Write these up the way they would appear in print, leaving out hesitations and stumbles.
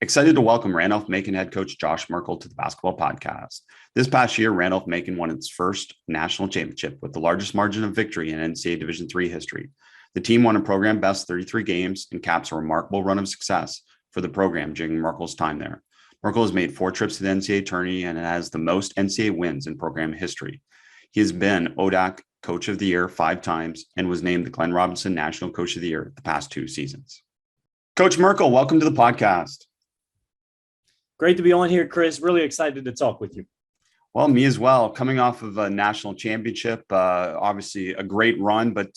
Excited to welcome Randolph Macon head coach Josh Merkel to the basketball podcast. This past year, Randolph Macon won its first national championship with the largest margin of victory in NCAA Division III history. The team won a program best 33 games and caps a remarkable run of success for the program during Merkel's time there. Merkel has made 4 trips to the NCAA tourney and has the most NCAA wins in program history. He has been ODAC Coach of the Year 5 times and was named the Glenn Robinson National Coach of the Year the past 2 seasons. Coach Merkel, welcome to the podcast. Great to be on here, Chris. Really excited to talk with you. Well, me as well. Coming off of a national championship, obviously a great run, but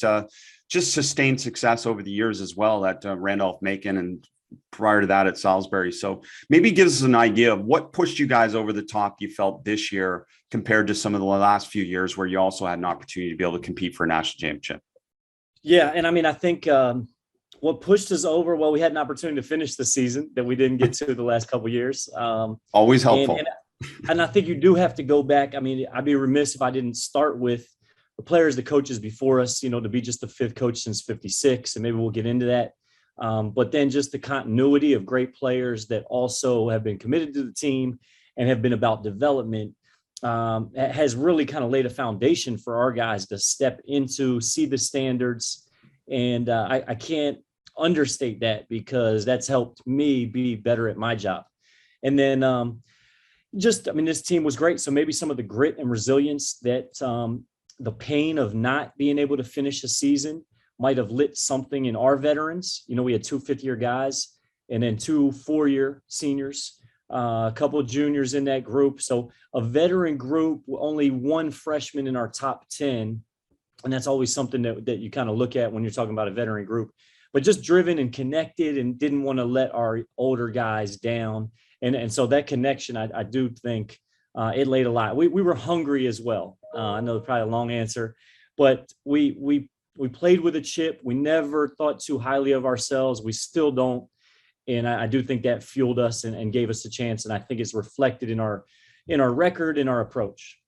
just sustained success over the years as well at Randolph Macon and prior to that at Salisbury. So maybe give us an idea of what pushed you guys over the top you felt this year compared to some of the last few years where you also had an opportunity to be able to compete for a national championship. Yeah, and I mean, I think what pushed us over, well, we had an opportunity to finish the season that we didn't get to the last couple of years. Always helpful. And I think you do have to go back. I mean, I'd be remiss if I didn't start with the players, the coaches before us, to be just the 5th coach since 56, and maybe we'll get into that. But then just the continuity of great players that also have been committed to the team and have been about development has really kind of laid a foundation for our guys to step into, see the standards. And I can't understate that because that's helped me be better at my job. And then this team was great. So maybe some of the grit and resilience that the pain of not being able to finish a season might have lit something in our veterans. We had 2 fifth-year guys and then 2 4-year seniors, a couple of juniors in that group. So a veteran group, only 1 freshman in our top 10. And that's always something that you kind of look at when you're talking about a veteran group, but just driven and connected and didn't want to let our older guys down. And so that connection, I do think it laid a lot. We were hungry as well. I know it's probably a long answer, but we played with a chip. We never thought too highly of ourselves. We still don't. And I do think that fueled us and gave us a chance. And I think it's reflected in our record, in our approach.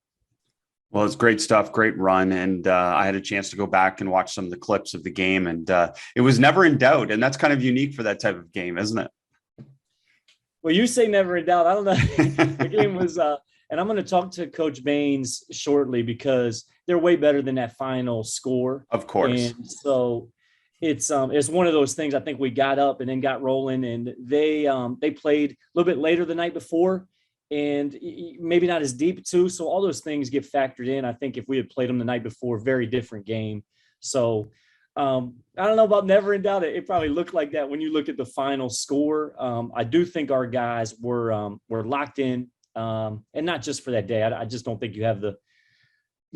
Well, it's great stuff, great run. And I had a chance to go back and watch some of the clips of the game, and it was never in doubt. And that's kind of unique for that type of game, isn't it? Well, you say never in doubt. I don't know. The game was, and I'm going to talk to Coach Baines shortly because they're way better than that final score. Of course. And so it's one of those things. I think we got up and then got rolling, and they played a little bit later the night before. And maybe not as deep too. So all those things get factored in. I think if we had played them the night before, very different game. So I don't know about never in doubt. It probably looked like that when you look at the final score. I do think our guys were locked in, and not just for that day. I just don't think you have the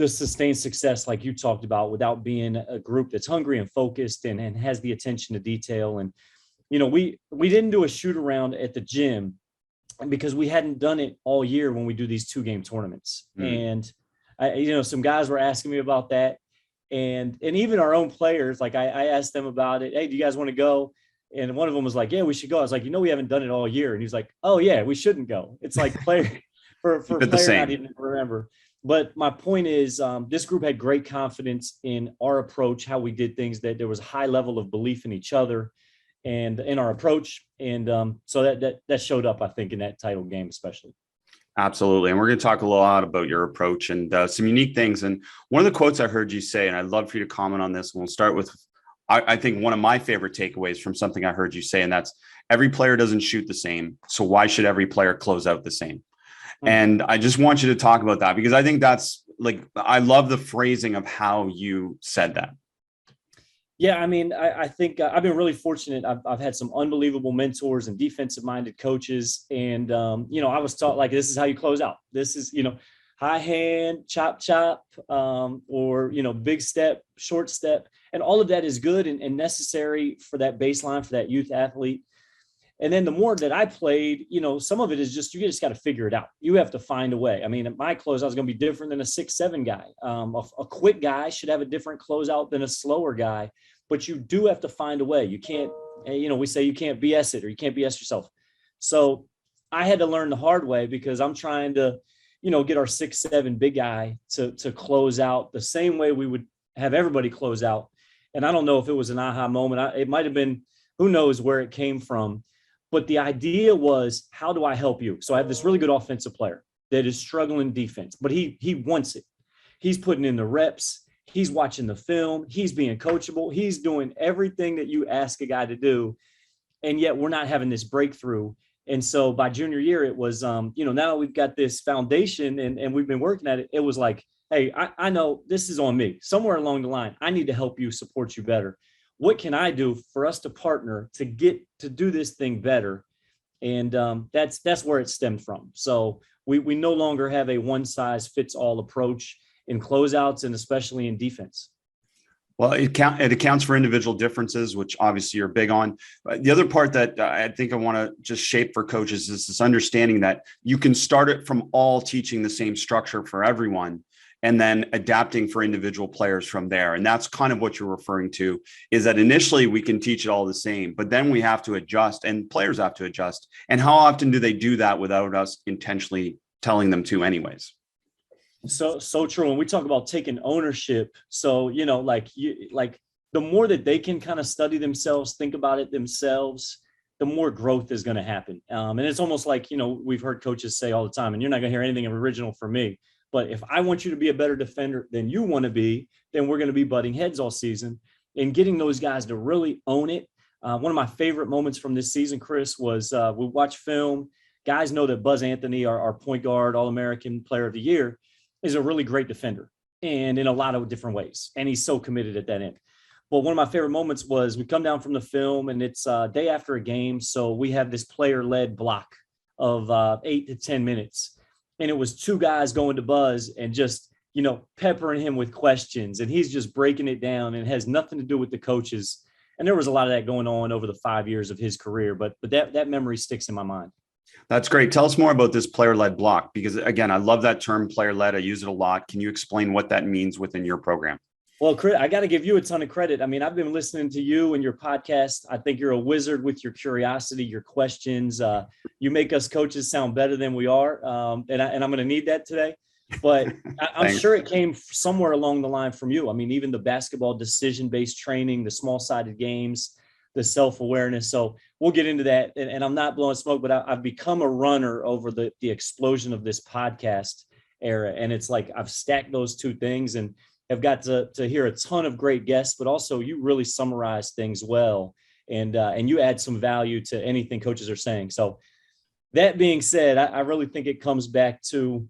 sustained success like you talked about without being a group that's hungry and focused and has the attention to detail. And we didn't do a shoot around at the gym because we hadn't done it all year when we do these 2-game tournaments. And some guys were asking me about that, and even our own players, like I asked them about it. Hey, do you guys want to go? And one of them was like, yeah, we should go. I was like, we haven't done it all year. And he's like, oh yeah, we shouldn't go. It's like player for player not even remember. But my point is, this group had great confidence in our approach, how we did things, that there was a high level of belief in each other and in our approach. And so that showed up, I think, in that title game, especially. Absolutely. And we're going to talk a lot about your approach and some unique things. And one of the quotes I heard you say, and I'd love for you to comment on this, and we'll start with, I think, one of my favorite takeaways from something I heard you say, and that's every player doesn't shoot the same. So why should every player close out the same? And I just want you to talk about that, because I think that's I love the phrasing of how you said that. Yeah, I mean, I think I've been really fortunate. I've had some unbelievable mentors and defensive-minded coaches. And, I was taught, this is how you close out. This is, high hand, chop, or, big step, short step. And all of that is good and necessary for that baseline, for that youth athlete. And then the more that I played, some of it is you just got to figure it out. You have to find a way. I mean, my closeout is going to be different than a 6'7" guy. A quick guy should have a different closeout than a slower guy, but you do have to find a way. You can't, we say you can't BS it, or you can't BS yourself. So I had to learn the hard way, because I'm trying to, get our 6'7" big guy to close out the same way we would have everybody close out. And I don't know if it was an aha moment. It might've been, who knows where it came from. But the idea was, how do I help you? So I have this really good offensive player that is struggling defense, but he wants it. He's putting in the reps. He's watching the film. He's being coachable. He's doing everything that you ask a guy to do. And yet we're not having this breakthrough. And so by junior year, it was, now we've got this foundation and we've been working at it. It was like, hey, I know this is on me. Somewhere along the line, I need to help you, support you better. What can I do for us to partner to get to do this thing better? And that's where it stemmed from. So we no longer have a one size fits all approach in closeouts and especially in defense. Well, it accounts for individual differences, which obviously you're big on. The other part that I think I want to just shape for coaches is this understanding that you can start it from all teaching the same structure for everyone and then adapting for individual players from there. And that's kind of what you're referring to, is that initially we can teach it all the same, but then we have to adjust and players have to adjust. And how often do they do that without us intentionally telling them to anyways? So true. When we talk about taking ownership, so, the more that they can kind of study themselves, think about it themselves, the more growth is going to happen. And it's almost like, we've heard coaches say all the time, and you're not going to hear anything original from me, but if I want you to be a better defender than you want to be, then we're going to be butting heads all season. And getting those guys to really own it. One of my favorite moments from this season, Chris, was we watched film. Guys know that Buzz Anthony, our point guard, All-American Player of the Year, is a really great defender and in a lot of different ways. And he's so committed at that end. But one of my favorite moments was we come down from the film and it's day after a game. So we have this player-led block of 8 to 10 minutes. And it was two guys going to Buzz and just, peppering him with questions. And he's just breaking it down and it has nothing to do with the coaches. And there was a lot of that going on over the 5 years of his career. But that memory sticks in my mind. That's great. Tell us more about this player-led block, because again, I love that term player-led. I use it a lot. Can you explain what that means within your program? Well, Chris, I got to give you a ton of credit. I mean, I've been listening to you and your podcast. I think you're a wizard with your curiosity, your questions. You make us coaches sound better than we are. And I'm going to need that today. But I'm sure it came somewhere along the line from you. I mean, even the basketball decision-based training, the small-sided games, the self-awareness. So we'll get into that. And I'm not blowing smoke, but I've become a runner over the explosion of this podcast era. And it's like I've stacked those two things and have got to hear a ton of great guests, but also you really summarize things well. And you add some value to anything coaches are saying. So that being said, I really think it comes back to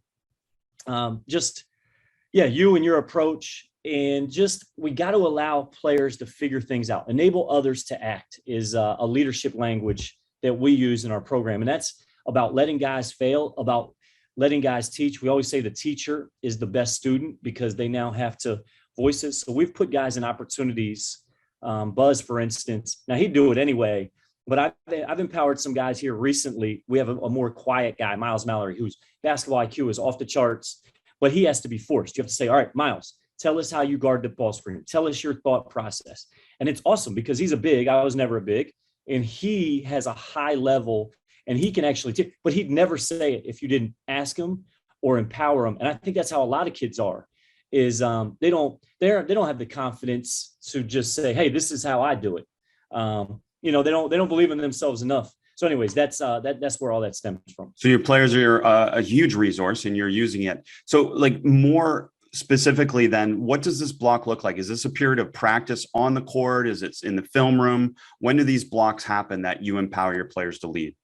you and your approach. And just, we got to allow players to figure things out. Enable others to act is a leadership language that we use in our program. And that's about letting guys fail, about letting guys teach. We always say the teacher is the best student because they now have to voice it. So we've put guys in opportunities. Buzz, for instance, now he'd do it anyway, but I've empowered some guys here recently. We have a more quiet guy, Miles Mallory, whose basketball IQ is off the charts, but he has to be forced. You have to say, all right, Miles, tell us how you guard the ball screen. Tell us your thought process. And it's awesome because he's a big, I was never a big, and he has a high level and he can actually, but he'd never say it if you didn't ask him or empower him. And I think that's how a lot of kids are, is they don't have the confidence to just say, hey, this is how I do it. They don't believe in themselves enough. So anyways, that's where all that stems from. So your players are a huge resource and you're using it. So like more specifically then, what does this block look like? Is this a period of practice on the court? Is it in the film room? When do these blocks happen that you empower your players to lead?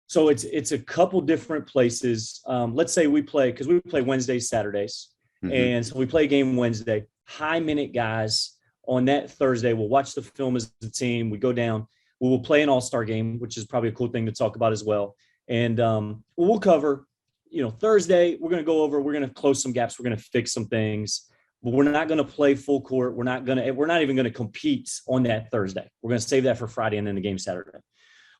So it's a couple different places. Let's say we play Wednesdays, Saturdays. Mm-hmm. And so we play a game Wednesday, high minute guys on that Thursday. We'll watch the film as a team. We go down, we will play an all-star game, which is probably a cool thing to talk about as well. And we'll cover, Thursday, we're going to close some gaps. We're going to fix some things, but we're not going to play full court. We're not even going to compete on that Thursday. We're going to save that for Friday and then the game Saturday.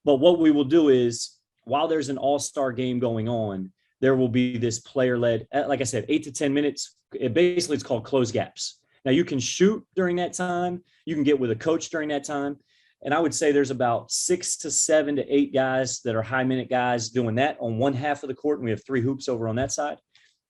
But what we will do is, while there's an all-star game going on, there will be this player-led, like I said, 8 to 10 minutes. It's called close gaps. Now you can shoot during that time. You can get with a coach during that time. And I would say there's about 6 to 7 to 8 guys that are high minute guys doing that on one half of the court. And we have 3 hoops over on that side.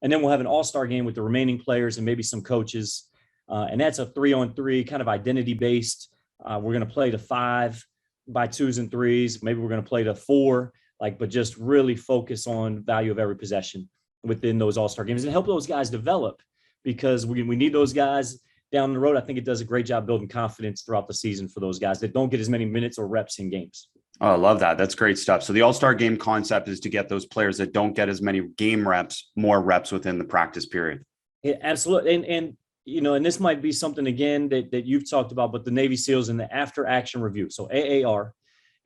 And then we'll have an all-star game with the remaining players and maybe some coaches. And that's a 3-on-3 kind of identity based. We're going to play to 5. by twos and threes. Maybe we're going to play to 4, but just really focus on value of every possession within those all-star games and help those guys develop, because we need those guys down the road. I think it does a great job building confidence throughout the season for those guys that don't get as many minutes or reps in games. Oh, I love that. That's great stuff. So the all-star game concept is to get those players that don't get as many game reps, more reps within the practice period. Yeah, absolutely. And this might be something again that you've talked about, but the Navy SEALs and the after action review. So AAR,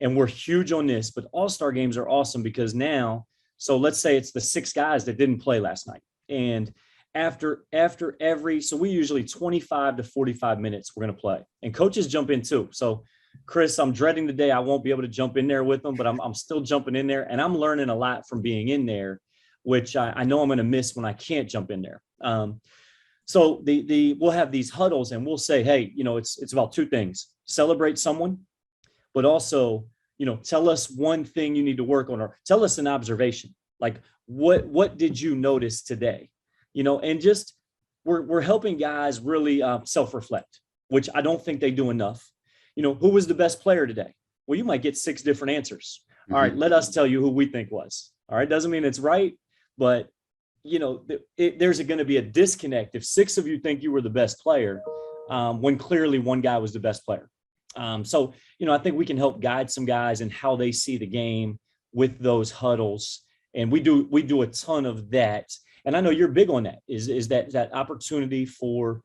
and we're huge on this, but all-star games are awesome because now, so let's say it's the 6 guys that didn't play last night. And after every, so we usually 25 to 45 minutes we're going to play, and coaches jump in too. So Chris, I'm dreading the day I won't be able to jump in there with them, but I'm still jumping in there, and I'm learning a lot from being in there, which I know I'm going to miss when I can't jump in there. So we'll have these huddles and we'll say, hey, it's about 2 things: celebrate someone, but also, tell us one thing you need to work on, or tell us an observation. Like what did you notice today? And just we're helping guys really self-reflect, which I don't think they do enough. Who was the best player today? Well, you might get 6 different answers. Mm-hmm. All right, let us tell you who we think was. All right, doesn't mean it's right, but there's going to be a disconnect if 6 of you think you were the best player when clearly one guy was the best player. So I think we can help guide some guys in how they see the game with those huddles, and we do a ton of that. And I know you're big on that. Is that opportunity for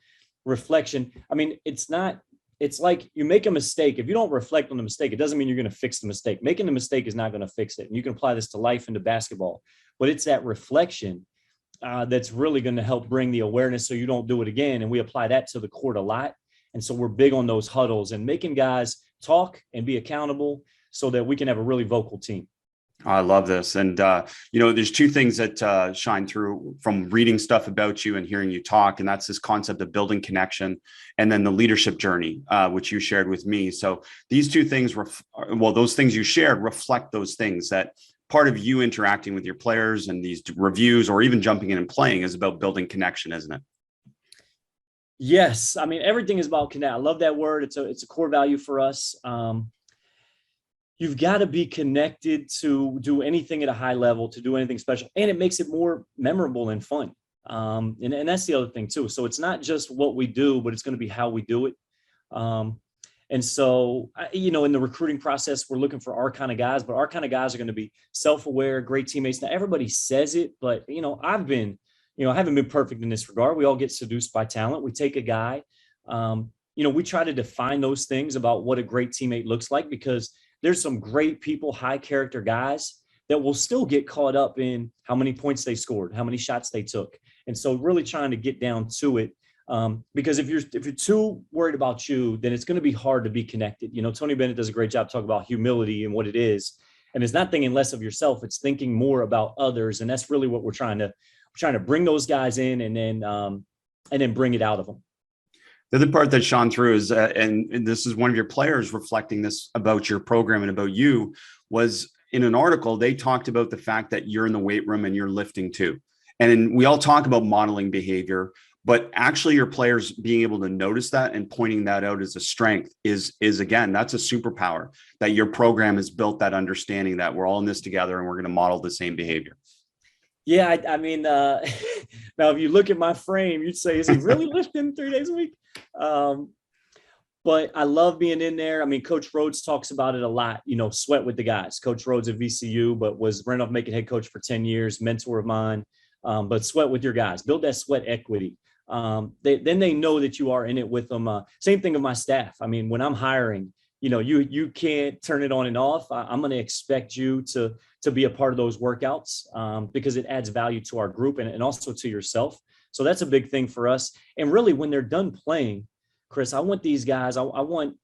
reflection? I mean, it's like you make a mistake. If you don't reflect on the mistake, it doesn't mean you're going to fix the mistake. Making the mistake is not going to fix it. And you can apply this to life and to basketball, but it's that reflection that's really going to help bring the awareness so you don't do it again. And we apply that to the court a lot. And so we're big on those huddles and making guys talk and be accountable so that we can have a really vocal team. I love this. And, there's 2 things that shine through from reading stuff about you and hearing you talk. And that's this concept of building connection, and then the leadership journey, which you shared with me. So these 2 things, those things you shared reflect those things. That part of you interacting with your players and these reviews, or even jumping in and playing, is about building connection, isn't it? Yes. I mean, everything is about connect. I love that word. It's a core value for us. You've got to be connected to do anything at a high level, to do anything special. And it makes it more memorable and fun. And that's the other thing too. So it's not just what we do, but it's going to be how we do it. And so, in the recruiting process, we're looking for our kind of guys, but our kind of guys are going to be self-aware, great teammates. Now, everybody says it, but, I haven't been perfect in this regard. We all get seduced by talent. We take a guy, we try to define those things about what a great teammate looks like, because there's some great people, high character guys that will still get caught up in how many points they scored, how many shots they took. And so really trying to get down to it, because if you're too worried about you, then it's going to be hard to be connected. Tony Bennett does a great job talking about humility and what it is. And it's not thinking less of yourself. It's thinking more about others. And that's really what we're trying to bring those guys in, and then bring it out of them. The other part that shone through is, and this is one of your players reflecting this about your program and about you, was in an article, they talked about the fact that you're in the weight room and you're lifting too. And we all talk about modeling behavior, but actually your players being able to notice that and pointing that out as a strength is again, that's a superpower, that your program has built that understanding that we're all in this together and we're going to model the same behavior. Yeah. I mean, now if you look at my frame, you'd say, is he really lifting 3 days a week? But I love being in there. I mean, Coach Rhodes talks about it a lot, sweat with the guys. Coach Rhodes at VCU, but was Randolph Macon head coach for 10 years, mentor of mine. But sweat with your guys, build that sweat equity. Then they know that you are in it with them. Same thing of my staff. I mean, when I'm hiring, you can't turn it on and off. I'm going to expect you to be a part of those workouts because it adds value to our group and also to yourself. So that's a big thing for us. And really, when they're done playing, Chris, I want these guys, I want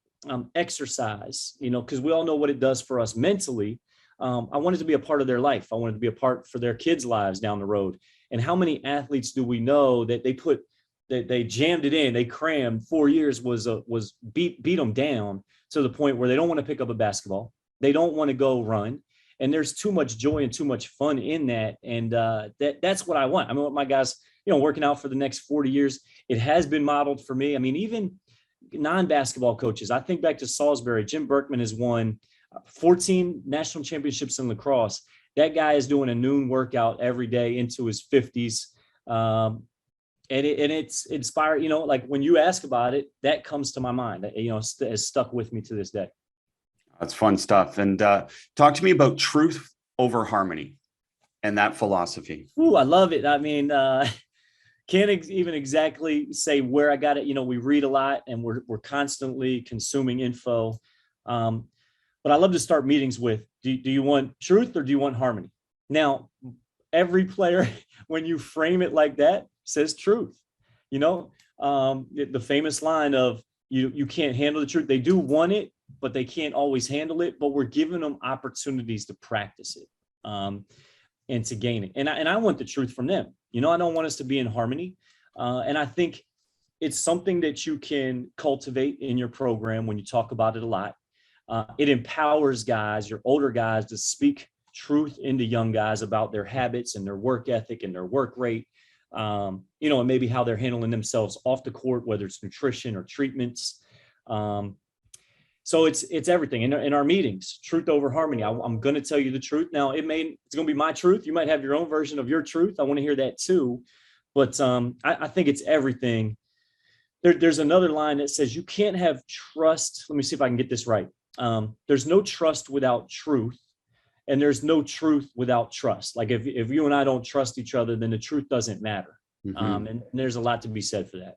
exercise, because we all know what it does for us mentally. I want it to be a part of their life. I want it to be a part for their kids' lives down the road. And how many athletes do we know that they jammed it in, they crammed 4 years was beat them down to the point where they don't want to pick up a basketball. They don't want to go run. And there's too much joy and too much fun in that. And that's what I want. I mean, what my guys, working out for the next 40 years, it has been modeled for me. I mean, even non-basketball coaches. I think back to Salisbury. Jim Berkman has won 14 national championships in lacrosse. That guy is doing a noon workout every day into his 50s. And it's inspired, like when you ask about it, that comes to my mind, has stuck with me to this day. That's fun stuff. And talk to me about truth over harmony and that philosophy. Ooh, I love it. I mean, can't even exactly say where I got it. We read a lot and we're constantly consuming info. But I love to start meetings with, do you want truth or do you want harmony? Now, every player, when you frame it like that, says truth. The famous line of you can't handle the truth. They do want it, but they can't always handle it. But we're giving them opportunities to practice it and to gain it. And I want the truth from them. I don't want us to be in harmony. And I think it's something that you can cultivate in your program when you talk about it a lot. It empowers guys, your older guys, to speak truth into young guys about their habits and their work ethic and their work rate, and maybe how they're handling themselves off the court, whether it's nutrition or treatments. So it's everything in our meetings, truth over harmony. I'm going to tell you the truth. Now it's going to be my truth. You might have your own version of your truth. I want to hear that too. But I think it's everything. There's another line that says you can't have trust. Let me see if I can get this right. There's no trust without truth, and there's no truth without trust. Like if you and I don't trust each other, then the truth doesn't matter. Mm-hmm. And there's a lot to be said for that.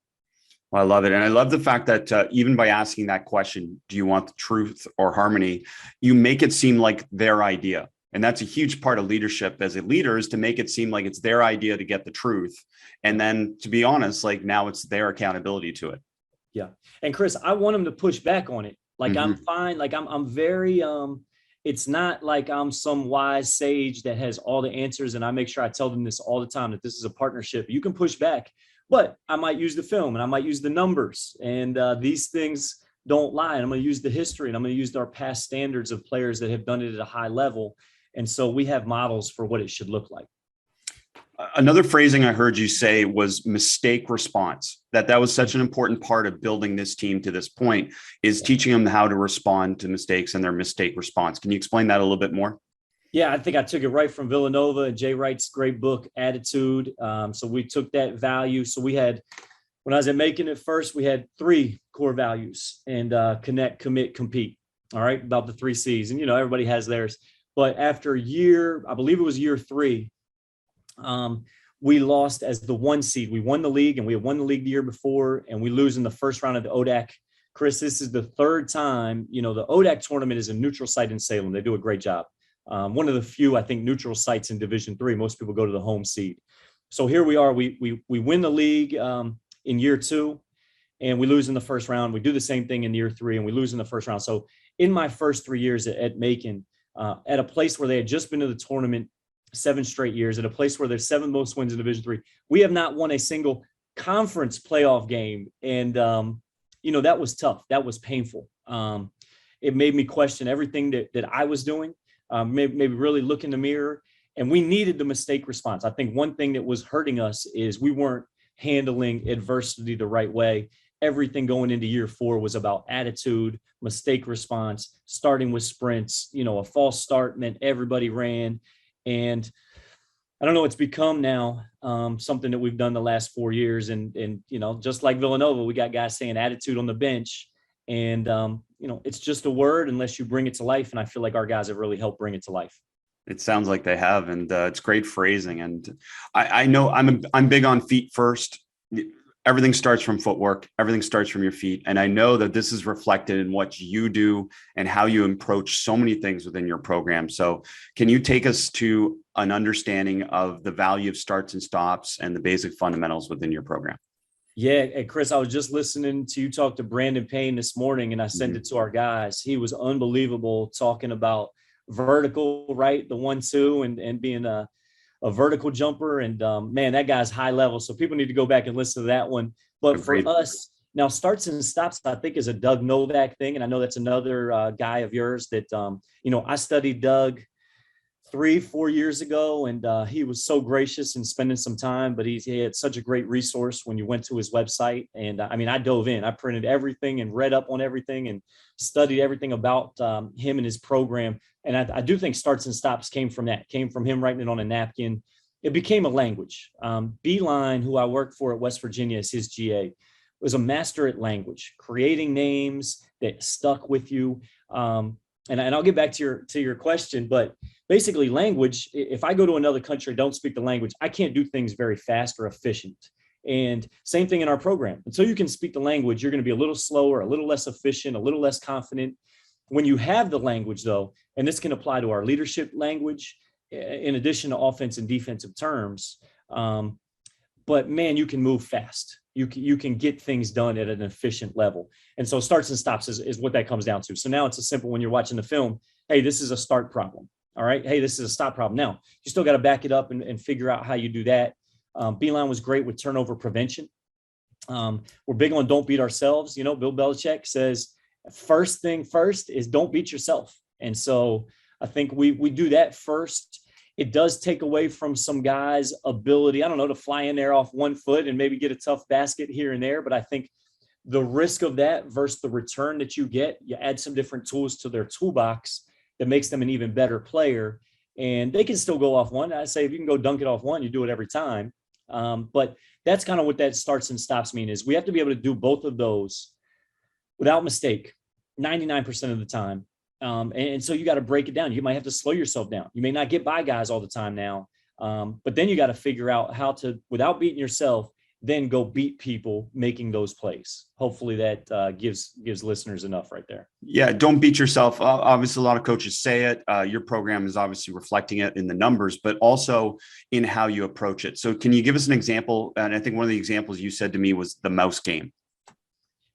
Well, I love it. And I love the fact that even by asking that question, do you want the truth or harmony? You make it seem like their idea. And that's a huge part of leadership as a leader, is to make it seem like it's their idea to get the truth. And then, to be honest, like now it's their accountability to it. Yeah. And Chris, I want them to push back on it. Like, mm-hmm. I'm fine. Like I'm very, it's not like I'm some wise sage that has all the answers. And I make sure I tell them this all the time, that this is a partnership. You can push back, but I might use the film and I might use the numbers, and these things don't lie. And I'm going to use the history, and I'm going to use our past standards of players that have done it at a high level. And so we have models for what it should look like. Another phrasing I heard you say was mistake response, that was such an important part of building this team to this point, is teaching them how to respond to mistakes and their mistake response. Can you explain that a little bit more? Yeah, I think I took it right from Villanova and Jay Wright's great book, Attitude. So we took that value. So we had, when I was at Macon at first, we had 3 core values, and connect, commit, compete. All right, about the 3 C's. And, everybody has theirs. But after a year, I believe it was year 3, we lost as the 1 seed. We won the league, and we had won the league the year before, and we lose in the first round of the ODAC. Chris, this is the 3rd time. The ODAC tournament is a neutral site in Salem. They do a great job. One of the few, I think, neutral sites in Division III. Most people go to the home seed. So here we are. We win the league in year 2, and we lose in the first round. We do the same thing in year 3, and we lose in the first round. So in my first 3 years at Macon, at a place where they had just been to the tournament 7 straight years, at a place where there's 7 most wins in Division III, we have not won a single conference playoff game. And, that was tough. That was painful. It made me question everything that I was doing, maybe really look in the mirror. And we needed the mistake response. I think one thing that was hurting us is we weren't handling adversity the right way. Everything going into year 4 was about attitude, mistake response, starting with sprints. A false start meant everybody ran. And I don't know, it's become now something that we've done the last 4 years. And just like Villanova, we got guys saying attitude on the bench. And, it's just a word unless you bring it to life. And I feel like our guys have really helped bring it to life. It sounds like they have, and it's great phrasing. And I know I'm big on feet first. Everything starts from footwork. Everything starts from your feet. And I know that this is reflected in what you do and how you approach so many things within your program. So can you take us to an understanding of the value of starts and stops and the basic fundamentals within your program? Yeah. And Chris, I was just listening to you talk to Brandon Payne this morning, and I sent it to our guys. He was unbelievable talking about vertical, right? The 1-2 and being a vertical jumper. And man, that guy's high level. So people need to go back and listen to that one. But for us now, starts and stops, I think, is a Doug Novak thing. And I know that's another guy of yours that, I studied Doug 3-4 years ago, and he was so gracious in spending some time, but he had such a great resource when you went to his website. And I mean, I dove in, I printed everything and read up on everything and studied everything about him and his program. And I do think Starts and Stops came from him writing it on a napkin. It became a language. Beeline, who I worked for at West Virginia as his GA, was a master at language, creating names that stuck with you. And I'll get back to your question, but basically language, if I go to another country, don't speak the language, I can't do things very fast or efficient. And same thing in our program. Until you can speak the language, you're going to be a little slower, a little less efficient, a little less confident. When you have the language though, and this can apply to our leadership language, in addition to offense and defensive terms, but man, you can move fast. You can get things done at an efficient level. And so Starts and Stops is what that comes down to. So now it's a simple, when you're watching the film, hey, this is a start problem. All right. Hey, this is a stop problem. Now you still got to back it up and figure out how you do that. Beeline was great with turnover prevention. We're big on don't beat ourselves. You know, Bill Belichick says, first thing first is don't beat yourself. And so I think we do that first. It does take away from some guys' ability, I don't know, to fly in there off one foot and maybe get a tough basket here and there. But I think the risk of that versus the return that you get, you add some different tools to their toolbox that makes them an even better player. And they can still go off one. I say if you can go dunk it off one, you do it every time. But that's kind of what that Starts and Stops mean, is we have to be able to do both of those without mistake 99% of the time. And so you got to break it down. You might have to slow yourself down. You may not get by guys all the time now, but then you got to figure out how to, without beating yourself, then go beat people making those plays. Hopefully that gives listeners enough right there. Yeah, don't beat yourself. Obviously, a lot of coaches say it. Your program is obviously reflecting it in the numbers, but also in how you approach it. So can you give us an example? And I think one of the examples you said to me was the mouse game.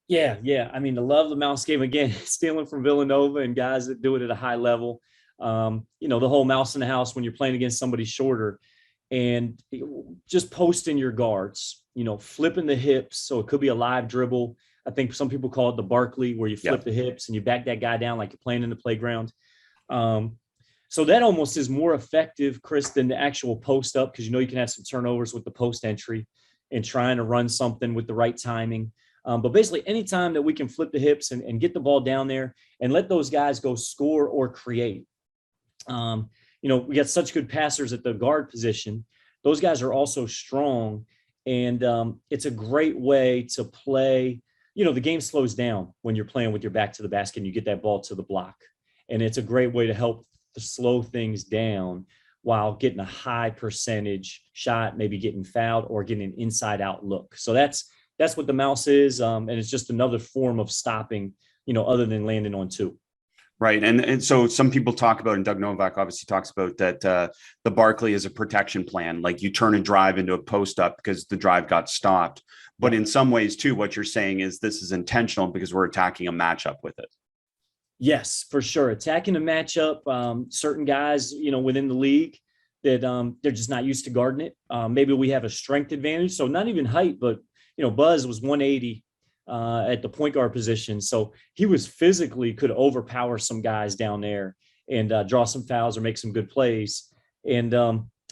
Yeah. I mean, I love the mouse game. Again, stealing from Villanova and guys that do it at a high level. The whole mouse in the house when you're playing against somebody shorter, and just posting your guards, flipping the hips. So it could be a live dribble. I think some people call it the Barkley, where you flip the hips and you back that guy down like you're playing in the playground. So that almost is more effective, Chris, than the actual post up, because you can have some turnovers with the post entry and trying to run something with the right timing. But basically, anytime that we can flip the hips and get the ball down there and let those guys go score or create. We got such good passers at the guard position. Those guys are also strong. And it's a great way to play. The game slows down when you're playing with your back to the basket and you get that ball to the block. And it's a great way to help to slow things down while getting a high percentage shot, maybe getting fouled or getting an inside out look. So that's what the mouse is. And it's just another form of stopping, other than landing on two. Right. And so some people talk about, and Doug Novak obviously talks about that, the Barkley is a protection plan. Like you turn a drive into a post up because the drive got stopped. But in some ways too, what you're saying is this is intentional because we're attacking a matchup with it. Yes, for sure. Attacking a matchup. Certain guys, within the league that they're just not used to guarding it. Maybe we have a strength advantage. So not even height, but Buzz was 180 at the point guard position. So he was physically could overpower some guys down there and draw some fouls or make some good plays. And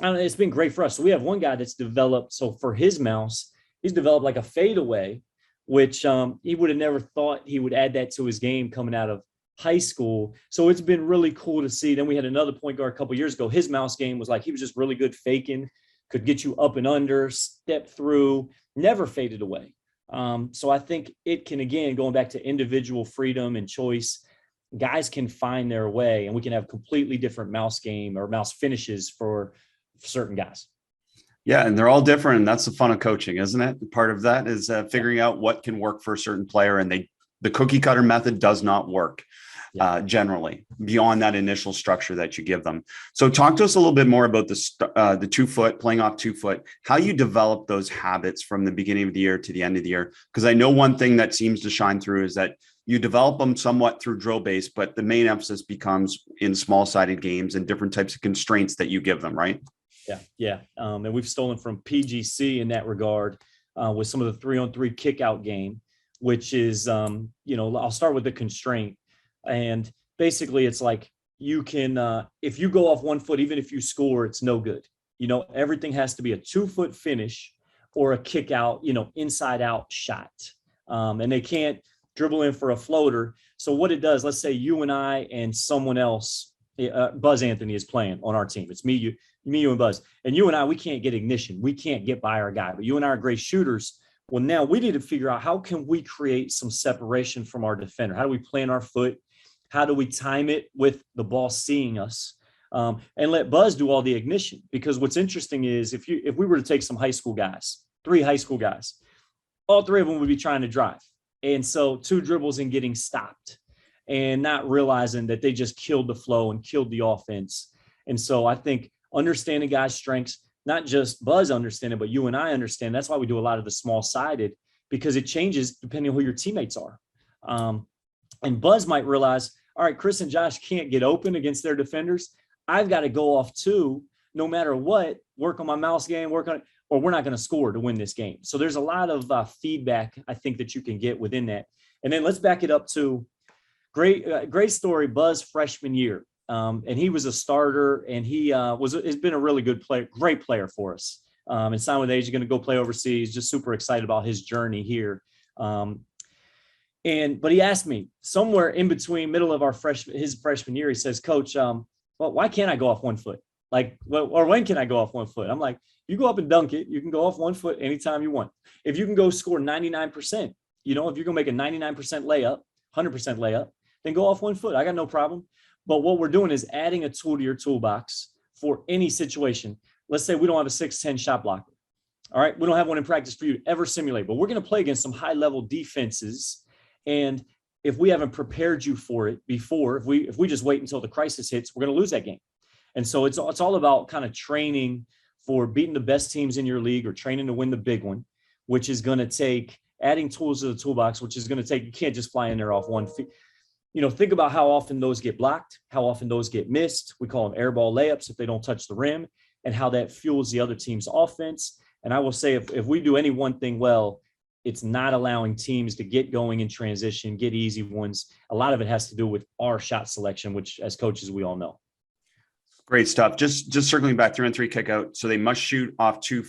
it's been great for us. So we have one guy that's developed. So for his mouse, he's developed like a fadeaway, which he would have never thought he would add that to his game coming out of high school. So it's been really cool to see. Then we had another point guard a couple of years ago. His mouse game was like, he was just really good faking, could get you up and under, step through, never faded away. So I think it can, again, going back to individual freedom and choice, guys can find their way and we can have completely different mouse game or mouse finishes for certain guys. Yeah. And they're all different. And that's the fun of coaching, isn't it? Part of that is figuring out what can work for a certain player. And the cookie cutter method does not work generally beyond that initial structure that you give them. So talk to us a little bit more about the 2 foot, playing off 2 foot, how you develop those habits from the beginning of the year to the end of the year. Because I know one thing that seems to shine through is that you develop them somewhat through drill base, but the main emphasis becomes in small sided games and different types of constraints that you give them, right? Yeah. And we've stolen from PGC in that regard with some of the 3-on-3 kick out game, which is, I'll start with the constraint. And basically it's like you can, if you go off 1 foot, even if you score, it's no good. Everything has to be a 2-foot finish or a kick out, inside out shot. And they can't dribble in for a floater. So what it does, let's say you and I and someone else, Buzz Anthony is playing on our team. It's me, you and Buzz. And you and I, we can't get ignition. We can't get by our guy. But you and I are great shooters. Well, now we need to figure out how can we create some separation from our defender? How do we plant our foot? How do we time it with the ball seeing us? And let Buzz do all the ignition. Because what's interesting is if we were to take some high school guys, 3 high school guys, all 3 of them would be trying to drive. And so 2 dribbles and getting stopped and not realizing that they just killed the flow and killed the offense. And so I think understanding guys' strengths, not just Buzz understanding, but you and I understand. That's why we do a lot of the small-sided, because it changes depending on who your teammates are. And Buzz might realize, all right, Chris and Josh can't get open against their defenders. I've got to go off 2, no matter what, work on my mouse game, work on it, or we're not going to score to win this game. So there's a lot of feedback, I think, that you can get within that. And then let's back it up to great story, Buzz freshman year. And he was a starter, and he has been a really good player, great player for us. And signed with age, going to go play overseas. Just super excited about his journey here. But he asked me somewhere in between middle of his freshman year, he says, Coach, well, why can't I go off 1 foot? Or when can I go off 1 foot? I'm like, you go up and dunk it. You can go off 1 foot anytime you want. If you can go score 99%, if you're going to make a 99% layup, 100% layup, then go off 1 foot. I got no problem. But what we're doing is adding a tool to your toolbox for any situation. Let's say we don't have a 6'10" shot blocker. All right. We don't have one in practice for you to ever simulate, but we're going to play against some high level defenses. And if we haven't prepared you for it before, if we just wait until the crisis hits, we're going to lose that game. And so it's all about kind of training for beating the best teams in your league, or training to win the big one, which is going to take adding tools to the toolbox, which is going to take, you can't just fly in there off 1 feet. Think about how often those get blocked, how often those get missed. We call them air ball layups if they don't touch the rim, and how that fuels the other team's offense. And I will say, if we do any one thing well, it's not allowing teams to get going in transition, get easy ones. A lot of it has to do with our shot selection, which as coaches, we all know. Great stuff. Just circling back, 3-on-3 kick out. So they must shoot off 2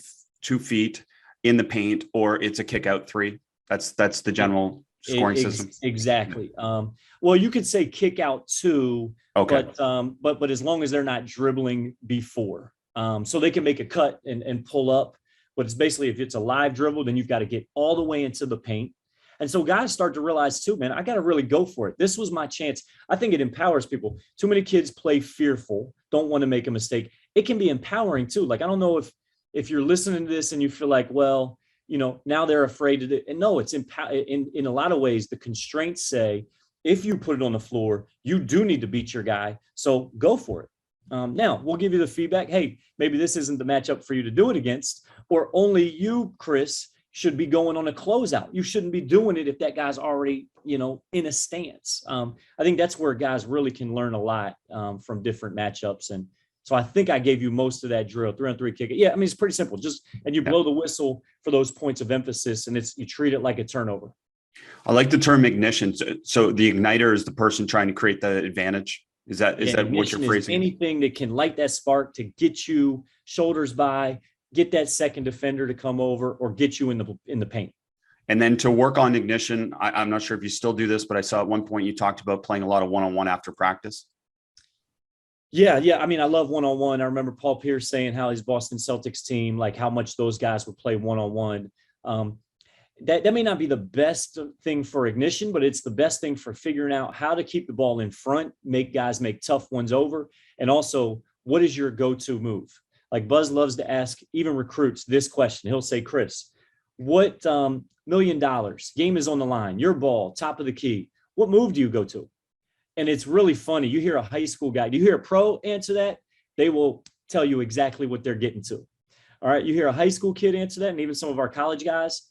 feet in the paint, or it's a kick out 3. That's the general scoring system. Exactly. Well, you could say kick out 2, okay. But as long as they're not dribbling before, so they can make a cut and pull up. But it's basically, if it's a live dribble, then you've got to get all the way into the paint. And so guys start to realize too, man, I got to really go for it. This was my chance. I think it empowers people. Too many kids play fearful, don't want to make a mistake. It can be empowering too. Like, I don't know if you're listening to this and you feel like, well, now they're afraid of it. And no, it's in a lot of ways, the constraints say, if you put it on the floor, you do need to beat your guy. So go for it. Now we'll give you the feedback. Hey, maybe this isn't the matchup for you to do it against, or only you, Chris, should be going on a closeout. You shouldn't be doing it if that guy's already, in a stance. I think that's where guys really can learn a lot from different matchups. And so I think I gave you most of that drill, 3-on-3 kick. Yeah, I mean, it's pretty simple. And you blow the whistle for those points of emphasis, and you treat it like a turnover. I like the term ignition. So the igniter is the person trying to create the advantage. Is that what you're phrasing? Anything that can light that spark to get you shoulders by, get that second defender to come over, or get you in the paint. And then to work on ignition, I'm not sure if you still do this, but I saw at one point you talked about playing a lot of one-on-one after practice. Yeah. I mean, I love one-on-one. I remember Paul Pierce saying how his Boston Celtics team, like how much those guys would play one-on-one. That may not be the best thing for ignition, but it's the best thing for figuring out how to keep the ball in front, make guys make tough ones over. And also, what is your go-to move? Like Buzz loves to ask even recruits this question. He'll say, Chris, what $1 million, game is on the line, your ball, top of the key, what move do you go to? And it's really funny. You hear a high school guy, do you hear a pro answer that? They will tell you exactly what they're getting to. All right. You hear a high school kid answer that, and even some of our college guys,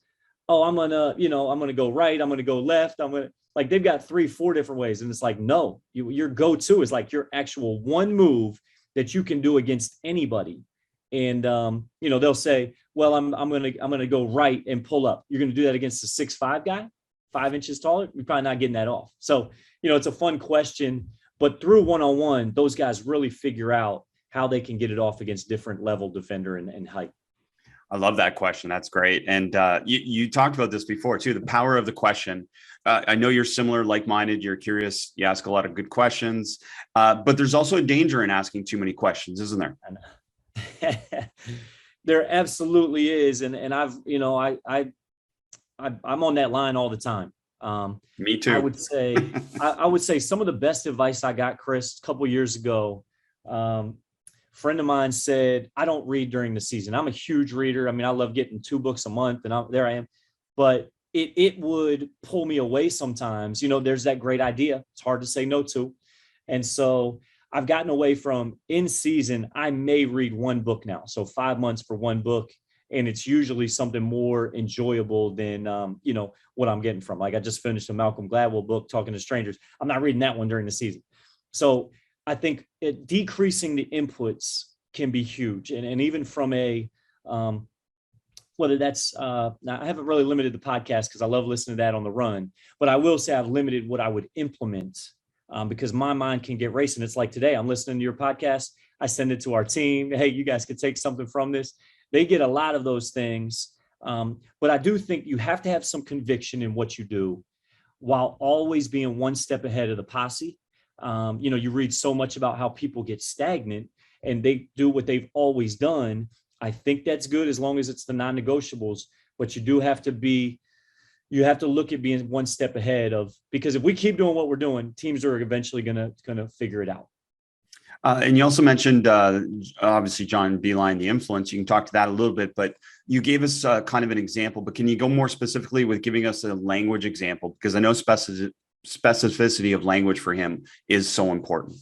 oh, I'm going to go right. I'm going to go left. Like they've got 3-4 different ways. And it's like, no, your go-to is like your actual one move that you can do against anybody. And, they'll say, well, I'm going to go right and pull up. You're going to do that against a 6'5" guy, 5 inches taller. You're probably not getting that off. So, it's a fun question, But through one-on-one, those guys really figure out how they can get it off against different level defender and height. I love that question. That's great. And you talked about this before too, the power of the question. I know you're similar, like-minded. You're curious. You ask a lot of good questions, but there's also a danger in asking too many questions, isn't there? There absolutely is. And I've, I'm on that line all the time. Me too. I would say some of the best advice I got, Chris, a couple of years ago. Friend of mine said, I don't read during the season. I'm a huge reader. I mean, I love getting 2 books a month, and there I am. But it would pull me away sometimes. There's that great idea. It's hard to say no to. And so I've gotten away from in season. I may read 1 book now. So 5 months for 1 book. And it's usually something more enjoyable than, what I'm getting from. Like I just finished a Malcolm Gladwell book, Talking to Strangers. I'm not reading that one during the season. So I think decreasing the inputs can be huge. And even from whether that's, now I haven't really limited the podcast because I love listening to that on the run, but I will say I've limited what I would implement because my mind can get racing. It's like today, I'm listening to your podcast. I send it to our team. Hey, you guys could take something from this. They get a lot of those things. But I do think you have to have some conviction in what you do while always being 1 step ahead of the posse. You read so much about how people get stagnant and they do what they've always done. I think that's good as long as it's the non-negotiables, but you have to look at being 1 step ahead because if we keep doing what we're doing, teams are eventually going to figure it out. And you also mentioned, obviously, John Beilein, the influence. You can talk to that a little bit, but you gave us kind of an example. But can you go more specifically with giving us a language example? Because I know specificity of language for him is so important.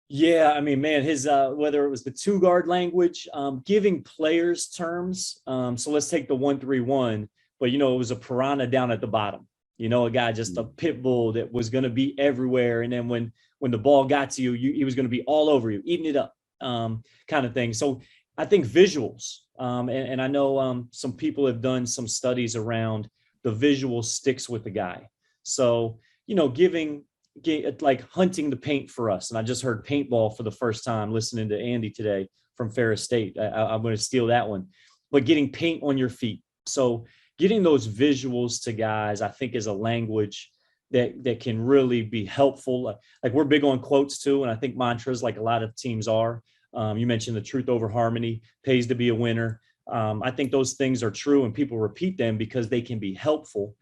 Yeah, I mean, man, his whether it was the 2-guard language, giving players terms. So let's take the 1-3-1, but it was a piranha down at the bottom. A guy just a pit bull that was going to be everywhere, and then when the ball got to you, he was going to be all over you, eating it up, kind of thing. So I think visuals, and I know some people have done some studies around the visual sticks with the guy. So like hunting the paint for us. And I just heard paintball for the first time listening to Andy today from Ferris State. I'm going to steal that one, but getting paint on your feet. So getting those visuals to guys, I think is a language that can really be helpful. Like we're big on quotes too. And I think mantras, like a lot of teams are. You mentioned the truth over harmony, pays to be a winner. I think those things are true and people repeat them because they can be helpful.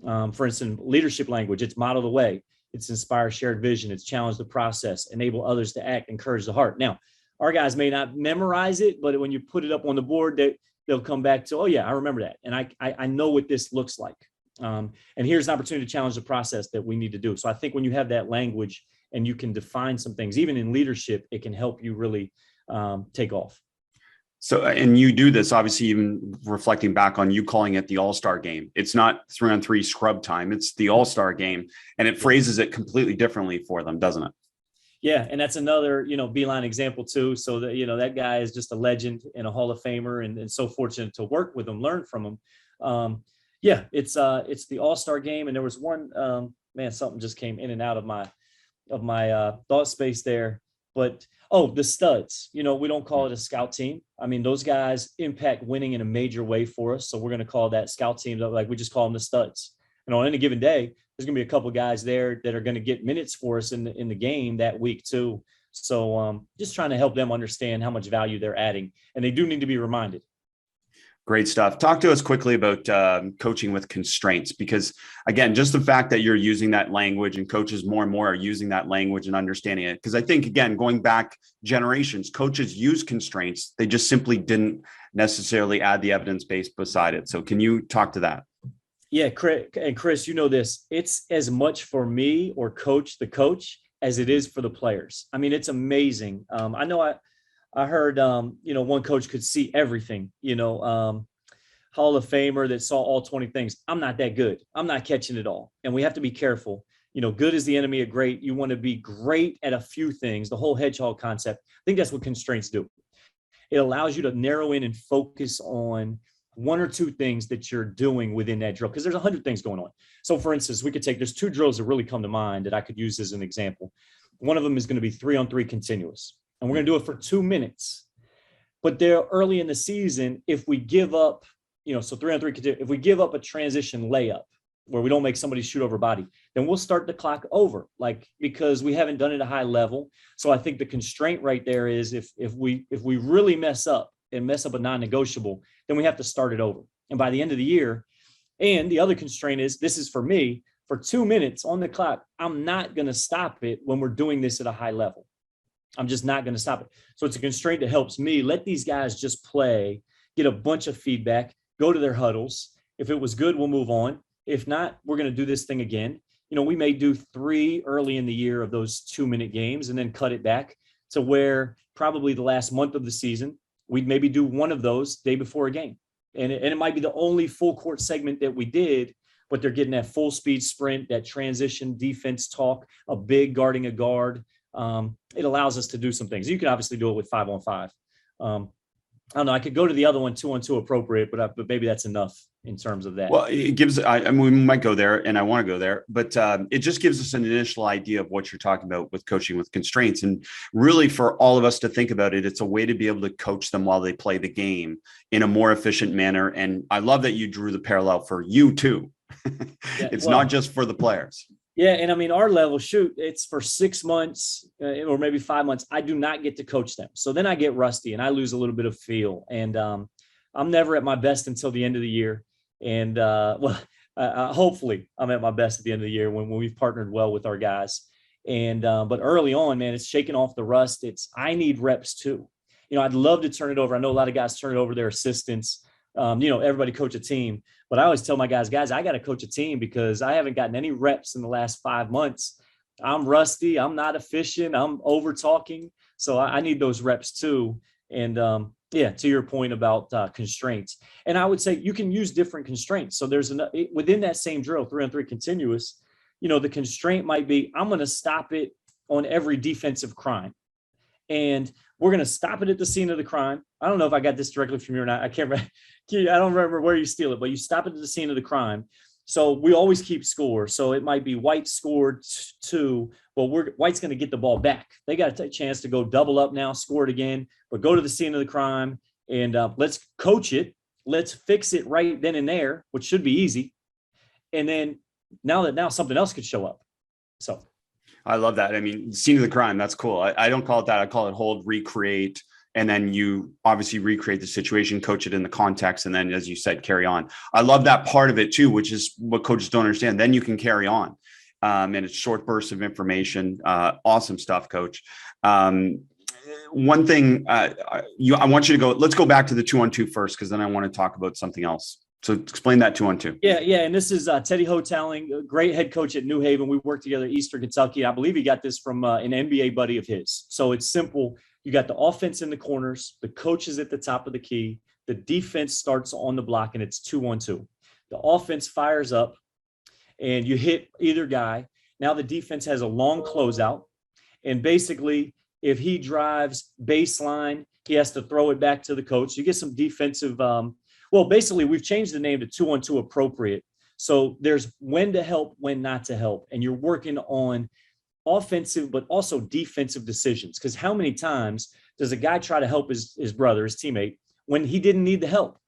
For instance, leadership language, it's model the way. It's inspire shared vision. It's challenge the process, enable others to act, encourage the heart. Now, our guys may not memorize it, but when you put it up on the board, they'll come back to, oh yeah, I remember that. And I know what this looks like. And here's an opportunity to challenge the process that we need to do. So I think when you have that language and you can define some things, even in leadership, it can help you really take off. So, and you do this, obviously, even reflecting back on you calling it the all-star game. It's not 3-on-3 scrub time. It's the all-star game, and it phrases it completely differently for them, doesn't it? Yeah. And that's another, Beilein example too. So that, that guy is just a legend and a Hall of Famer and so fortunate to work with him, learn from him. Yeah, it's the all-star game. And there was one, something just came in and out of my thought space there. But, the studs, we don't call it a scout team. I mean, those guys impact winning in a major way for us. So we're going to call that scout team. Like we just call them the studs. And on any given day, there's going to be a couple of guys there that are going to get minutes for us in the game that week too. So just trying to help them understand how much value they're adding. And they do need to be reminded. Great stuff. Talk to us quickly about coaching with constraints, because again, just the fact that you're using that language and coaches more and more are using that language and understanding it. Because I think, again, going back generations, coaches use constraints. They just simply didn't necessarily add the evidence base beside it. So can you talk to that? Yeah, Chris, this, it's as much for me or coach the coach as it is for the players. I mean, it's amazing. I know I heard, one coach could see everything, Hall of Famer that saw all 20 things. I'm not that good. I'm not catching it all. And we have to be careful. Good is the enemy of great. You want to be great at a few things, the whole hedgehog concept. I think that's what constraints do. It allows you to narrow in and focus on one or two things that you're doing within that drill, because there's 100 things going on. So for instance, there's two drills that really come to mind that I could use as an example. One of them is going to be 3-on-3 continuous, and we're going to do it for 2 minutes. But there early in the season, if we give up, so 3-on-3, if we give up a transition layup where we don't make somebody shoot over body, then we'll start the clock over, because we haven't done it at a high level. So I think the constraint right there is if we really mess up a non-negotiable, then we have to start it over. And by the end of the year, and the other constraint is, this is for me, for 2 minutes on the clock, I'm not going to stop it when we're doing this at a high level. I'm just not going to stop it. So it's a constraint that helps me let these guys just play, get a bunch of feedback, go to their huddles. If it was good, we'll move on. If not, we're going to do this thing again. We may do 3 early in the year of those 2-minute games and then cut it back to where probably the last month of the season, we'd maybe do one of those day before a game. And it might be the only full court segment that we did, but they're getting that full speed sprint, that transition defense talk, a big guarding a guard. It allows us to do some things. You can obviously do it with 5-on-5. I don't know. I could go to the other one, 2-on-2 appropriate, but maybe that's enough in terms of that. Well, it gives, we might go there, and I want to go there, but it just gives us an initial idea of what you're talking about with coaching with constraints. And really, for all of us to think about it, it's a way to be able to coach them while they play the game in a more efficient manner. And I love that you drew the parallel for you too. It's not just for the players. Yeah. And I mean, our level, it's for 6 months or maybe 5 months. I do not get to coach them. So then I get rusty and I lose a little bit of feel. And I'm never at my best until the end of the year. And hopefully I'm at my best at the end of the year when we've partnered well with our guys. And but early on, man, it's shaking off the rust. I need reps too. I'd love to turn it over. I know a lot of guys turn it over to their assistants. Everybody coach a team. But I always tell my guys, I got to coach a team because I haven't gotten any reps in the last 5 months. I'm rusty. I'm not efficient. I'm over talking. So I need those reps too. And to your point about constraints. And I would say you can use different constraints. So there's within that same drill, 3-on-3 continuous, the constraint might be, I'm going to stop it on every defensive crime. And we're going to stop it at the scene of the crime. I don't know if I got this directly from you or not. I don't remember where you steal it, but you stop it at the scene of the crime. So we always keep score. So it might be White scored 2, but White's going to get the ball back. They got a chance to go double up now, score it again, but go to the scene of the crime and let's coach it. Let's fix it right then and there, which should be easy. And then now something else could show up. So I love that. I mean, scene of the crime, that's cool. I don't call it that. I call it hold, recreate. And then you obviously recreate the situation, coach it in the context. And then, as you said, carry on. I love that part of it too, which is what coaches don't understand. Then you can carry on. And it's short bursts of information. Awesome stuff, coach. One thing I want you to go, let's go back to the 2-on-2 first, because then I want to talk about something else. So explain that 2-on-2. Yeah. And this is Teddy Hotelling, a great head coach at New Haven. We worked together at Eastern Kentucky. I believe he got this from an NBA buddy of his. So it's simple. You got the offense in the corners, the coach is at the top of the key, the defense starts on the block, and it's 2-on-2. The offense fires up and you hit either guy. Now the defense has a long closeout. And basically, if he drives baseline, he has to throw it back to the coach. You get some defensive basically, we've changed the name to 2-on-2 appropriate. So there's when to help, when not to help. And you're working on offensive, but also defensive decisions. Because how many times does a guy try to help his brother, his teammate, when he didn't need the help?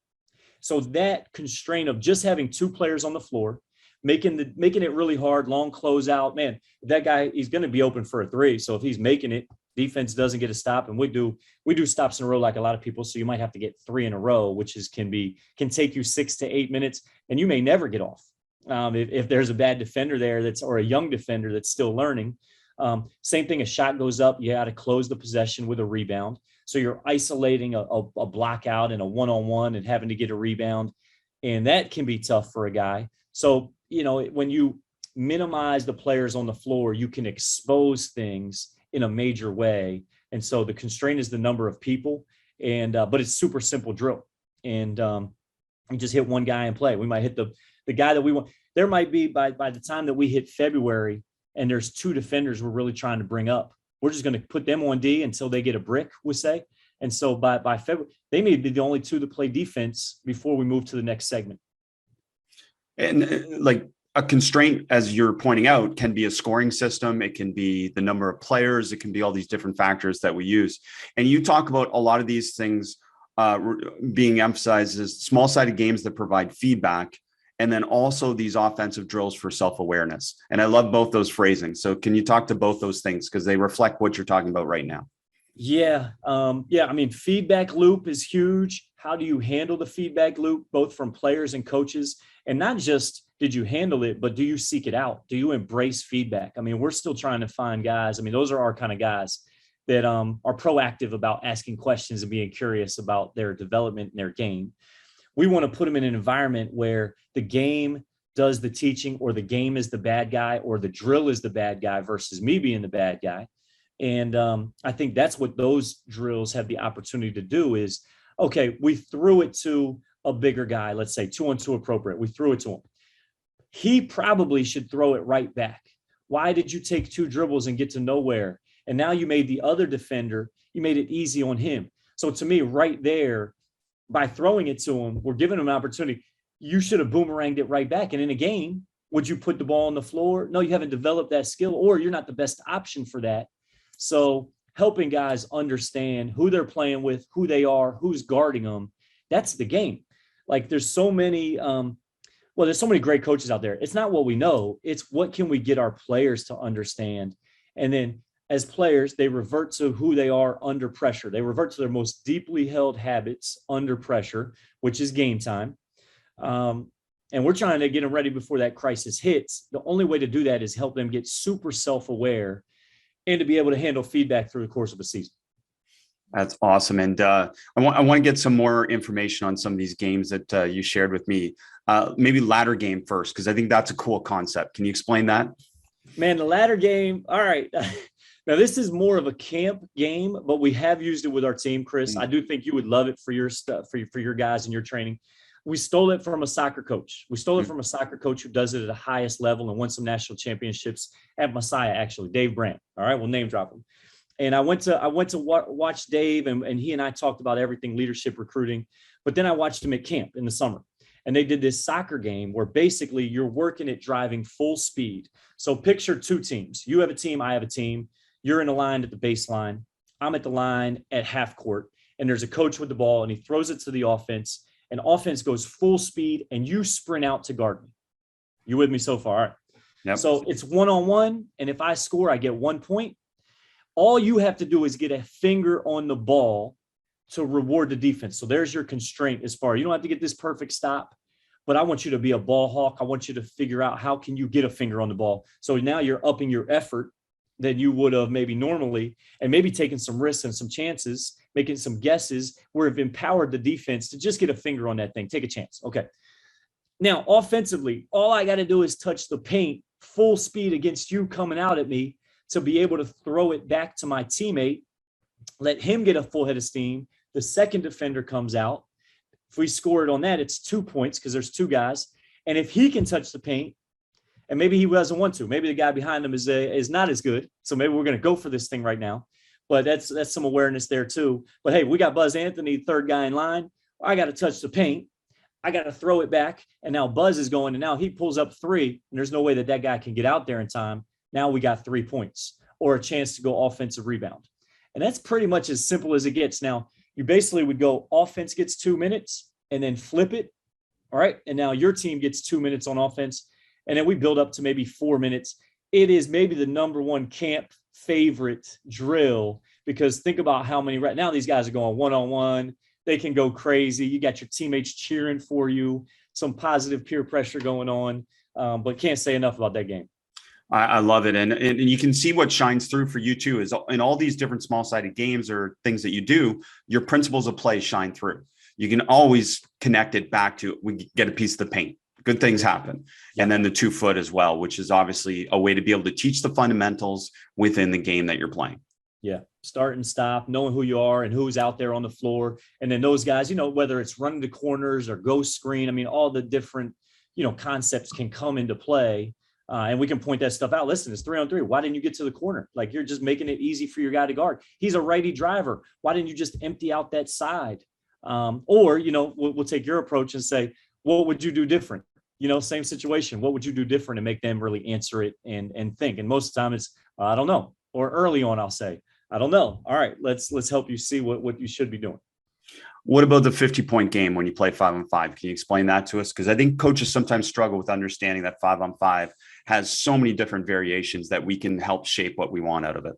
So that constraint of just having 2 players on the floor, making it really hard, long closeout, man, that guy, he's going to be open for a 3. So if he's making it, defense doesn't get a stop. And we do stops in a row like a lot of people. So you might have to get 3 in a row, which can take you 6 to 8 minutes, and you may never get off. If there's a bad defender there or a young defender that's still learning. Same thing, a shot goes up, you got to close the possession with a rebound. So you're isolating a block out and a 1-on-1 and having to get a rebound. And that can be tough for a guy. So, when you minimize the players on the floor, you can expose things in a major way. And so the constraint is the number of people, but it's super simple drill. And you just hit one guy and play. We might hit the guy that we want. There might be by the time that we hit February and there's 2 defenders we're really trying to bring up, we're just going to put them on D until they get a brick, we say. And so by February, they may be the only two to play defense before we move to the next segment. And like a constraint, as you're pointing out, can be a scoring system. It can be the number of players. It can be all these different factors that we use. And you talk about a lot of these things being emphasized as small-sided games that provide feedback, and then also these offensive drills for self-awareness. And I love both those phrasing. So can you talk to both those things, because they reflect what you're talking about right now? Yeah. I mean, feedback loop is huge. How do you handle the feedback loop, both from players and coaches? And not just did you handle it, but do you seek it out? Do you embrace feedback? I mean, we're still trying to find guys. I mean, those are our kind of guys that are proactive about asking questions and being curious about their development and their game. We want to put them in an environment where the game does the teaching, or the game is the bad guy, or the drill is the bad guy versus me being the bad guy. And I think that's what those drills have the opportunity to do is, okay, we threw it to a bigger guy, let's say 2-on-2 appropriate. We threw it to him. He probably should throw it right back. Why did you take 2 dribbles and get to nowhere? And now you made the other defender, you made it easy on him. So to me, right there, by throwing it to him, we're giving him an opportunity. You should have boomeranged it right back. And in a game, would you put the ball on the floor? No, you haven't developed that skill, or you're not the best option for that. So helping guys understand who they're playing with, who they are, who's guarding them, that's the game. Like there's so many, there's so many great coaches out there. It's not what we know. It's what can we get our players to understand. And then as players, they revert to who they are under pressure. They revert to their most deeply held habits under pressure, which is game time. And we're trying to get them ready before that crisis hits. The only way to do that is help them get super self-aware and to be able to handle feedback through the course of a season. That's awesome. And I want to get some more information on some of these games that you shared with me. Maybe ladder game first, because I think that's a cool concept. Can you explain that? Man, the ladder game. All right. Now, this is more of a camp game, but we have used it with our team, Chris. I do think you would love it for your stuff, for your guys in your training. We stole it from a soccer coach. We stole it from a soccer coach who does it at the highest level and won some national championships at Messiah, actually, Dave Brandt. All right, we'll name drop him. And I went to watch Dave, and he and I talked about everything leadership, recruiting. But then I watched him at camp in the summer. And they did this soccer game where basically you're working at driving full speed. So picture 2 teams. You have a team, I have a team. You're in a line at the baseline. I'm at the line at half court. And there's a coach with the ball, and he throws it to the offense. And offense goes full speed, and you sprint out to guard me. You with me so far? All right. Yep. So it's 1-on-1. And if I score, I get 1 point. All you have to do is get a finger on the ball to reward the defense. So there's your constraint as far. You don't have to get this perfect stop, but I want you to be a ball hawk. I want you to figure out how can you get a finger on the ball. So now you're upping your effort than you would have maybe normally, and maybe taking some risks and some chances, making some guesses where have empowered the defense to just get a finger on that thing. Take a chance. Okay. Now, offensively, all I got to do is touch the paint full speed against you coming out at me to be able to throw it back to my teammate, let him get a full head of steam. The second defender comes out. If we score it on that, it's 2 points because there's 2 guys. And if he can touch the paint, and maybe he doesn't want to, maybe the guy behind him is not as good. So maybe we're going to go for this thing right now. But that's some awareness there too. But hey, we got Buzz Anthony, 3rd guy in line. I got to touch the paint. I got to throw it back. And now Buzz is going, and now he pulls up 3, and there's no way that guy can get out there in time. Now we got 3 points or a chance to go offensive rebound. And that's pretty much as simple as it gets. Now, you basically would go offense gets 2 minutes and then flip it. All right. And now your team gets 2 minutes on offense. And then we build up to maybe 4 minutes. It is maybe the number 1 camp favorite drill, because think about how many right now these guys are going 1-on-1. They can go crazy. You got your teammates cheering for you, some positive peer pressure going on, but can't say enough about that game. I love it. And you can see what shines through for you too, is in all these different small-sided games or things that you do, your principles of play shine through. You can always connect it back to, we get a piece of the paint. Good things happen. Yeah. And then the 2 foot as well, which is obviously a way to be able to teach the fundamentals within the game that you're playing. Yeah. Start and stop, knowing who you are and who's out there on the floor. And then those guys, whether it's running the corners or ghost screen, I mean, all the different, concepts can come into play. And we can point that stuff out. Listen, it's 3-on-3. Why didn't you get to the corner? Like, you're just making it easy for your guy to guard. He's a righty driver. Why didn't you just empty out that side? Or, we'll take your approach and say, what would you do different? Same situation. What would you do different and make them really answer it and think? And most of the time it's, I don't know. Or early on, I'll say, I don't know. All right, let's help you see what you should be doing. What about the 50-point game when you play 5-on-5? Can you explain that to us? Because I think coaches sometimes struggle with understanding that 5-on-5 has so many different variations that we can help shape what we want out of it.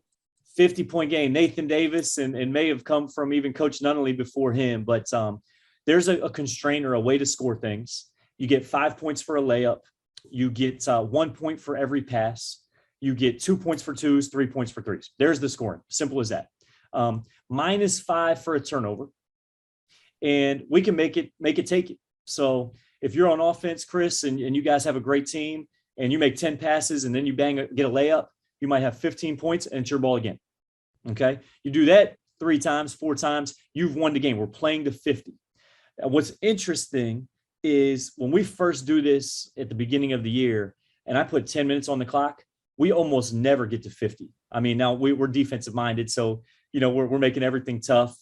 50-point game. Nathan Davis and may have come from even Coach Nunnally before him, but there's a constraint or a way to score things. You get 5 points for a layup. You get 1 point for every pass. You get 2 points for twos, 3 points for threes. There's the scoring. Simple as that. -5 for a turnover. And we can make it take it. So if you're on offense, Chris, and you guys have a great team and you make 10 passes and then you get a layup, you might have 15 points and it's your ball again. Okay. You do that 3 times, 4 times, you've won the game. We're playing to 50. And what's interesting is when we first do this at the beginning of the year and I put 10 minutes on the clock, we almost never get to 50. I mean, now we're defensive minded. So, we're making everything tough.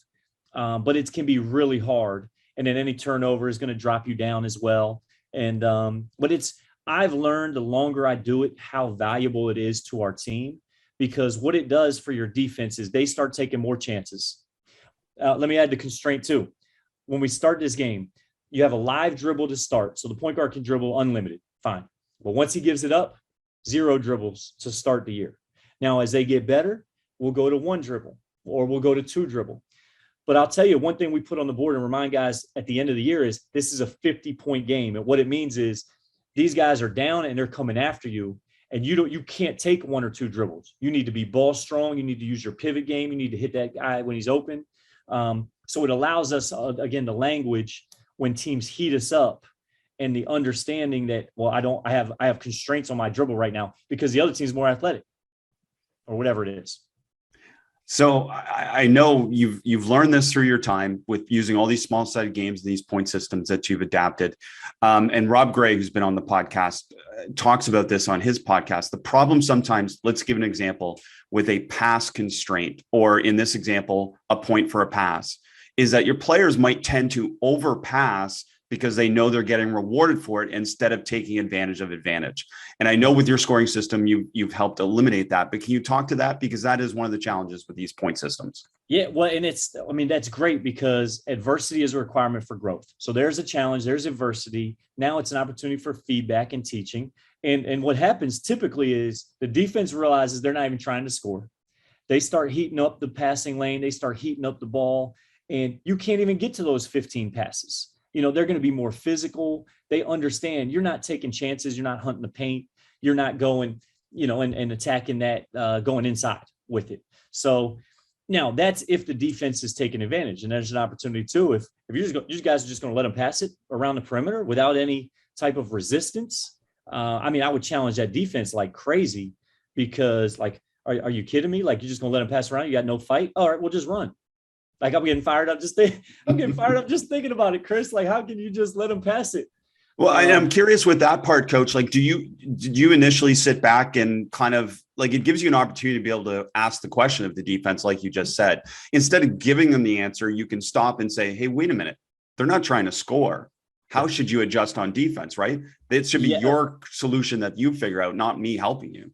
But it can be really hard. And then any turnover is going to drop you down as well. And, but I've learned the longer I do it, how valuable it is to our team, because what it does for your defense is they start taking more chances. Let me add the constraint too. When we start this game, you have a live dribble to start. So the point guard can dribble unlimited. Fine. But once he gives it up, 0 dribbles to start the year. Now, as they get better, we'll go to 1 dribble or we'll go to 2 dribble. But I'll tell you one thing we put on the board and remind guys at the end of the year is this is a 50-point game. And what it means is these guys are down and they're coming after you. And you can't take 1 or 2 dribbles. You need to be ball strong. You need to use your pivot game. You need to hit that guy when he's open. So it allows us, again, the language when teams heat us up and the understanding that, well, I have constraints on my dribble right now because the other team's more athletic or whatever it is. So I know you've learned this through your time with using all these small-sided games, these point systems that you've adapted. And Rob Gray, who's been on the podcast, talks about this on his podcast. The problem sometimes, let's give an example with a pass constraint, or in this example, a point for a pass, is that your players might tend to overpass because they know they're getting rewarded for it instead of taking advantage of advantage. And I know with your scoring system, you've helped eliminate that, but can you talk to that? Because that is one of the challenges with these point systems. Yeah, well, and that's great because adversity is a requirement for growth. So there's a challenge, there's adversity. Now it's an opportunity for feedback and teaching. And what happens typically is the defense realizes they're not even trying to score. They start heating up the passing lane. They start heating up the ball, and you can't even get to those 15 passes. They're going to be more physical. They understand you're not taking chances. You're not hunting the paint. You're not going, and attacking that, going inside with it. So now that's if the defense is taking advantage, and there's an opportunity too. If you guys are just going to let them pass it around the perimeter without any type of resistance. I would challenge that defense like crazy because are you kidding me? Like, you're just going to let them pass around? You got no fight? All right, we'll just run. Like, I'm getting fired up just thinking about it, Chris. Like, how can you just let them pass it? Well, I'm curious with that part, Coach. Like, did you initially sit back and kind of like, it gives you an opportunity to be able to ask the question of the defense, like you just said, instead of giving them the answer, you can stop and say, hey, wait a minute, they're not trying to score. How should you adjust on defense, right? It should be your solution that you figure out, not me helping you.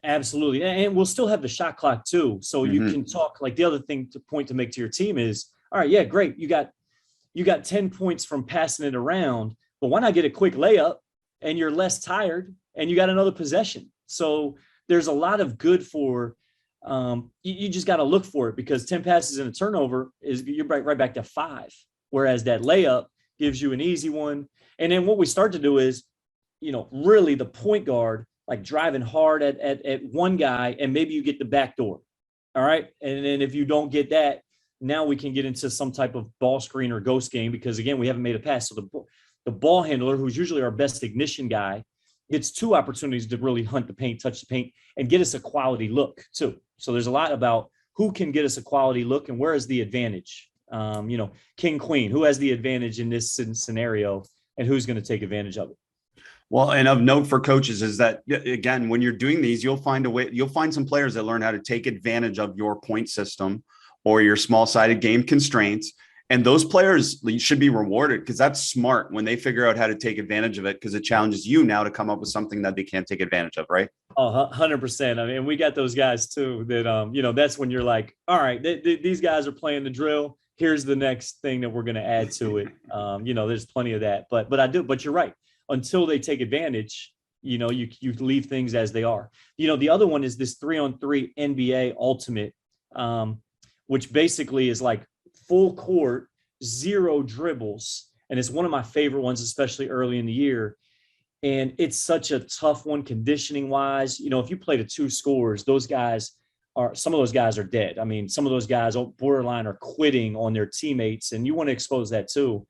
Absolutely. And we'll still have the shot clock too. So you can talk, like, the other thing to make to your team is, all right, yeah, great. You got 10 points from passing it around, but why not get a quick layup and you're less tired and you got another possession? So there's a lot of good for, you just got to look for it, because 10 passes and a turnover you're right back to 5. Whereas that layup gives you an easy one. And then what we start to do is, really the point guard, like, driving hard at one guy, and maybe you get the back door. All right. And then if you don't get that, now we can get into some type of ball screen or ghost game, because again, we haven't made a pass. So the ball handler, who's usually our best ignition guy, gets 2 opportunities to really hunt the paint, touch the paint, and get us a quality look too. So there's a lot about who can get us a quality look and where is the advantage. King, queen, who has the advantage in this scenario and who's going to take advantage of it. Well, and of note for coaches is that, again, when you're doing these, you'll find some players that learn how to take advantage of your point system or your small sided game constraints. And those players should be rewarded because that's smart when they figure out how to take advantage of it, because it challenges you now to come up with something that they can't take advantage of. Right. Oh, 100%. I mean, we got those guys too that, that's when you're like, all right, these guys are playing the drill. Here's the next thing that we're going to add to it. There's plenty of that, but you're right. Until they take advantage, you leave things as they are. The other one is this 3-on-3 NBA Ultimate, which basically is like full court, 0 dribbles. And it's one of my favorite ones, especially early in the year. And it's such a tough one conditioning wise. If you play to 2 scores, some of those guys are dead. I mean, some of those guys borderline are quitting on their teammates, and you want to expose that too.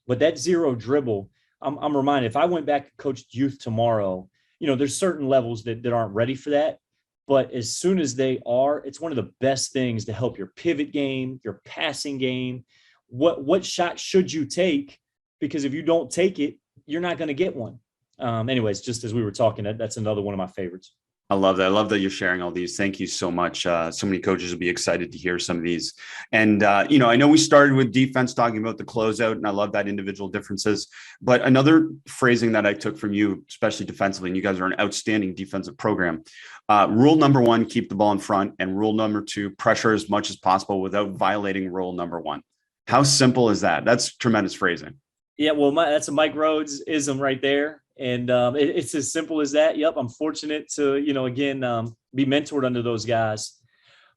But that 0 dribble, I'm reminded, if I went back and coached youth tomorrow, there's certain levels that aren't ready for that. But as soon as they are, it's one of the best things to help your pivot game, your passing game. What shot should you take? Because if you don't take it, you're not going to get one. Anyways, just as we were talking, that's another one of my favorites. I love that. I love that you're sharing all these. Thank you so much. So many coaches will be excited to hear some of these. And, I know we started with defense talking about the closeout, and I love that individual differences. But another phrasing that I took from you, especially defensively, and you guys are an outstanding defensive program. Rule number 1, keep the ball in front. And rule number 2, pressure as much as possible without violating rule number 1. How simple is that? That's tremendous phrasing. Yeah, well, that's a Mike Rhodes ism right there. And it's as simple as that. Yep, I'm fortunate to, be mentored under those guys.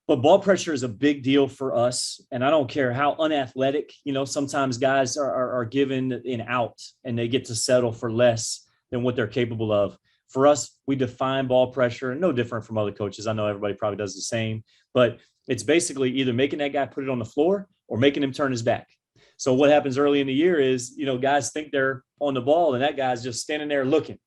But ball pressure is a big deal for us. And I don't care how unathletic, sometimes guys are given an out and they get to settle for less than what they're capable of. For us, we define ball pressure, and no different from other coaches. I know everybody probably does the same, but it's basically either making that guy put it on the floor or making him turn his back. So what happens early in the year is, guys think they're on the ball and that guy's just standing there looking,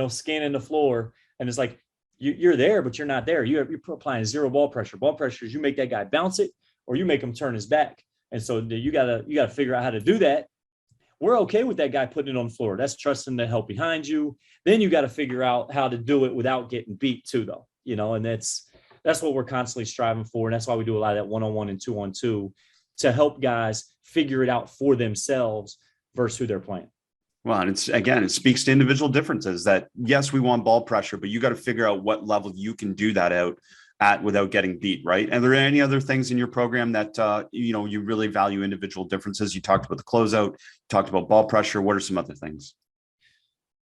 scanning the floor. And it's like, you're there, but you're not there. You're applying 0 ball pressure. Ball pressure is you make that guy bounce it or you make him turn his back. And so you gotta figure out how to do that. We're okay with that guy putting it on the floor. That's trusting the help behind you. Then you got to figure out how to do it without getting beat too, though, and that's what we're constantly striving for. And that's why we do a lot of that 1-on-1 and 2-on-2 to help guys figure it out for themselves versus who they're playing. Well, and it speaks to individual differences that, yes, we want ball pressure, but you got to figure out what level you can do that at without getting beat, right? And are there any other things in your program that, you really value individual differences? You talked about the closeout, you talked about ball pressure. What are some other things?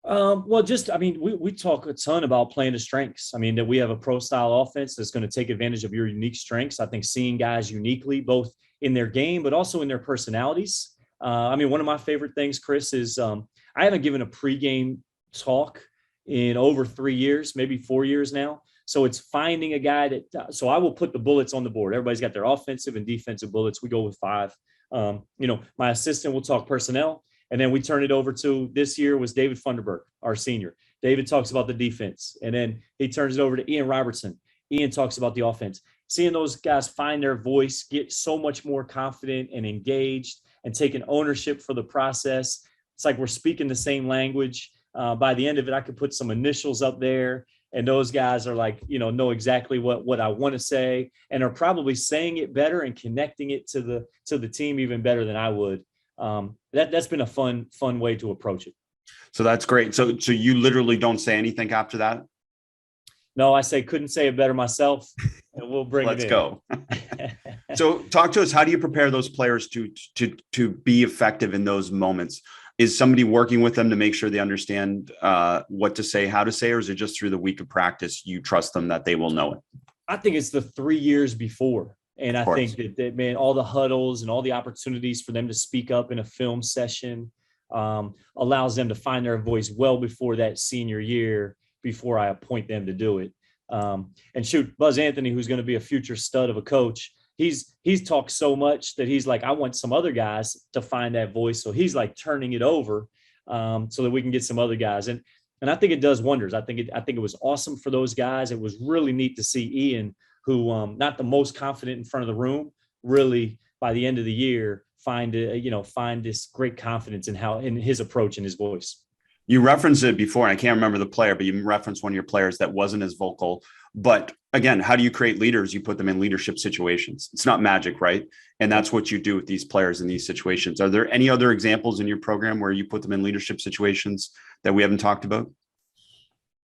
We talk a ton about playing to strengths. I mean, that we have a pro style offense that's going to take advantage of your unique strengths. I think seeing guys uniquely, both in their game, but also in their personalities. One of my favorite things, Chris, is I haven't given a pregame talk in over 3 years, maybe 4 years now. So it's finding a guy so I will put the bullets on the board. Everybody's got their offensive and defensive bullets. We go with 5. My assistant will talk personnel. And then we turn it over to, this year was David Funderburk, our senior. David talks about the defense. And then he turns it over to Ian Robertson. Ian talks about the offense. Seeing those guys find their voice, get so much more confident and engaged and taking ownership for the process. It's like we're speaking the same language. By the end of it, I could put some initials up there and those guys are like, know exactly what I want to say and are probably saying it better and connecting it to the team even better than I would. That's been a fun way to approach it. So that's great. So you literally don't say anything after that? No, I say, couldn't say it better myself, and we'll bring Let's it in. Go. So talk to us. How do you prepare those players to be effective in those moments? Is somebody working with them to make sure they understand what to say, how to say, or is it just through the week of practice, you trust them that they will know it? I think it's the 3 years before. And I think that, man, all the huddles and all the opportunities for them to speak up in a film session allows them to find their voice well before that senior year, before I appoint them to do it. And shoot, Buzz Anthony, who's going to be a future stud of a coach, he's talked so much that he's like, I want some other guys to find that voice. So he's like turning it over so that we can get some other guys. And I think it does wonders. I think it was awesome for those guys. It was really neat to see Ian, who not the most confident in front of the room, really by the end of the year find this great confidence in his approach and his voice. You referenced it before, and I can't remember the player, but you referenced one of your players that wasn't as vocal. But again, how do you create leaders? You put them in leadership situations. It's not magic, right? And that's what you do with these players in these situations. Are there any other examples in your program where you put them in leadership situations that we haven't talked about?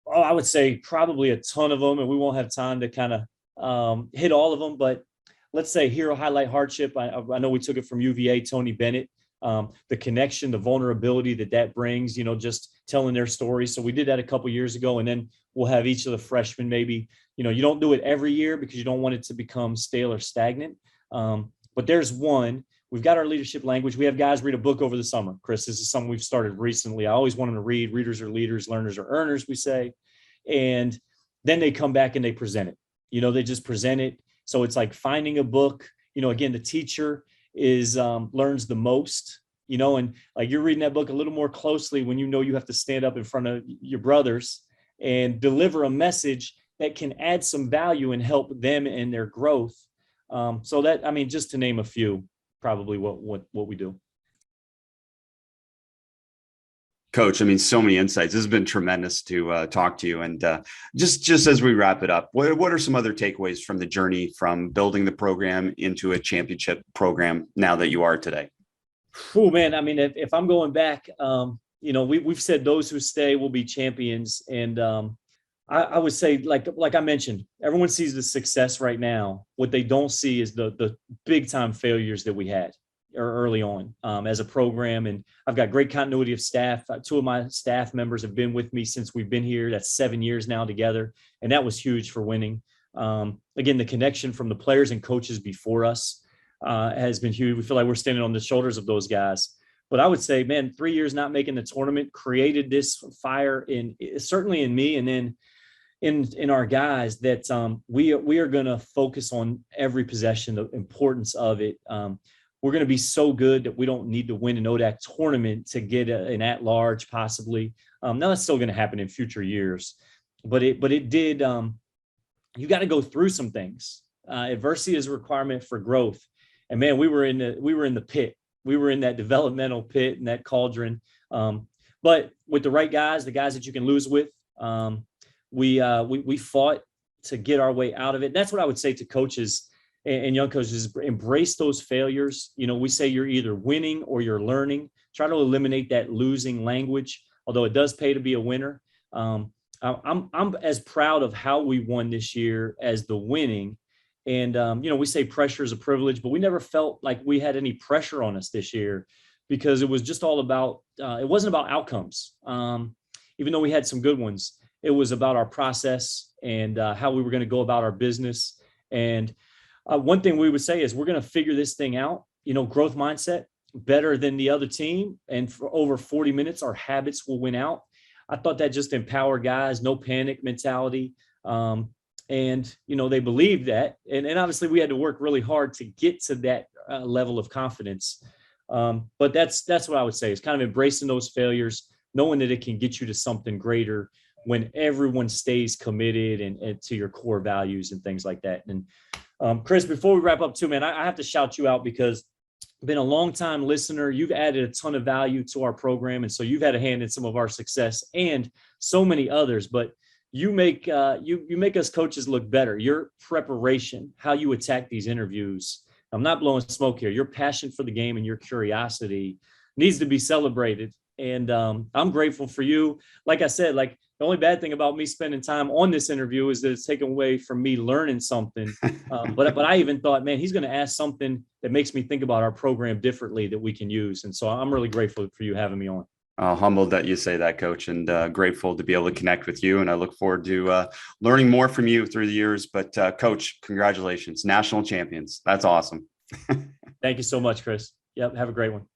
Oh, I would say probably a ton of them, and we won't have time to kind of hit all of them. But let's say hero highlight hardship. I know we took it from UVA, Tony Bennett. The connection, the vulnerability that brings, just telling their story. So we did that a couple of years ago, and then we'll have each of the freshmen maybe, you don't do it every year because you don't want it to become stale or stagnant. But there's one. We've got our leadership language. We have guys read a book over the summer. Chris, this is something we've started recently. I always want them to read. Readers are leaders, learners are earners, we say. And then they come back and they present it. They just present it. So it's like finding a book. Again, the teacher is learns the most, and like you're reading that book a little more closely when you have to stand up in front of your brothers and deliver a message that can add some value and help them in their growth. So that, just to name a few, probably what we do. Coach, so many insights. This has been tremendous to talk to you. And just as we wrap it up, what are some other takeaways from the journey from building the program into a championship program now that you are today? Oh, man. If I'm going back, we've said those who stay will be champions. And I would say, like I mentioned, everyone sees the success right now. What they don't see is the big time failures that we had early on as a program. And I've got great continuity of staff. Two of my staff members have been with me since we've been here. That's 7 years now together. And that was huge for winning. Again, the connection from the players and coaches before us has been huge. We feel like we're standing on the shoulders of those guys. But I would say, man, 3 years not making the tournament created this fire certainly in me, and then in our guys that we are going to focus on every possession, the importance of it. We're going to be so good that we don't need to win an ODAC tournament to get an at-large possibly. Now that's still going to happen in future years, but it did. You got to go through some things. Adversity is a requirement for growth. And man, we were in the pit. We were in that developmental pit and that cauldron. But with the right guys, the guys that you can lose with, we fought to get our way out of it. That's what I would say to coaches and young coaches: embrace those failures. We say you're either winning or you're learning. Try to eliminate that losing language, although it does pay to be a winner. I'm as proud of how we won this year as the winning. And, we say pressure is a privilege, but we never felt like we had any pressure on us this year because it was just all about, it wasn't about outcomes. Even though we had some good ones, it was about our process and how we were going to go about our business. And one thing we would say is we're going to figure this thing out, growth mindset, better than the other team. And for over 40 minutes, our habits will win out. I thought that just empowered guys, no panic mentality. And, they believed that. And obviously we had to work really hard to get to that level of confidence. But that's what I would say is kind of embracing those failures, knowing that it can get you to something greater when everyone stays committed and to your core values and things like that. And Chris, before we wrap up too, man, I have to shout you out because I've been a long time listener. You've added a ton of value to our program. And so you've had a hand in some of our success and so many others, but you make you make us coaches look better. Your preparation, how you attack these interviews. I'm not blowing smoke here. Your passion for the game and your curiosity needs to be celebrated. And I'm grateful for you. Like I said, the only bad thing about me spending time on this interview is that it's taken away from me learning something. But I even thought, man, he's going to ask something that makes me think about our program differently that we can use. And so I'm really grateful for you having me on. Humbled that you say that, Coach, and grateful to be able to connect with you. And I look forward to learning more from you through the years. But Coach, congratulations, national champions. That's awesome. Thank you so much, Chris. Yep. Have a great one.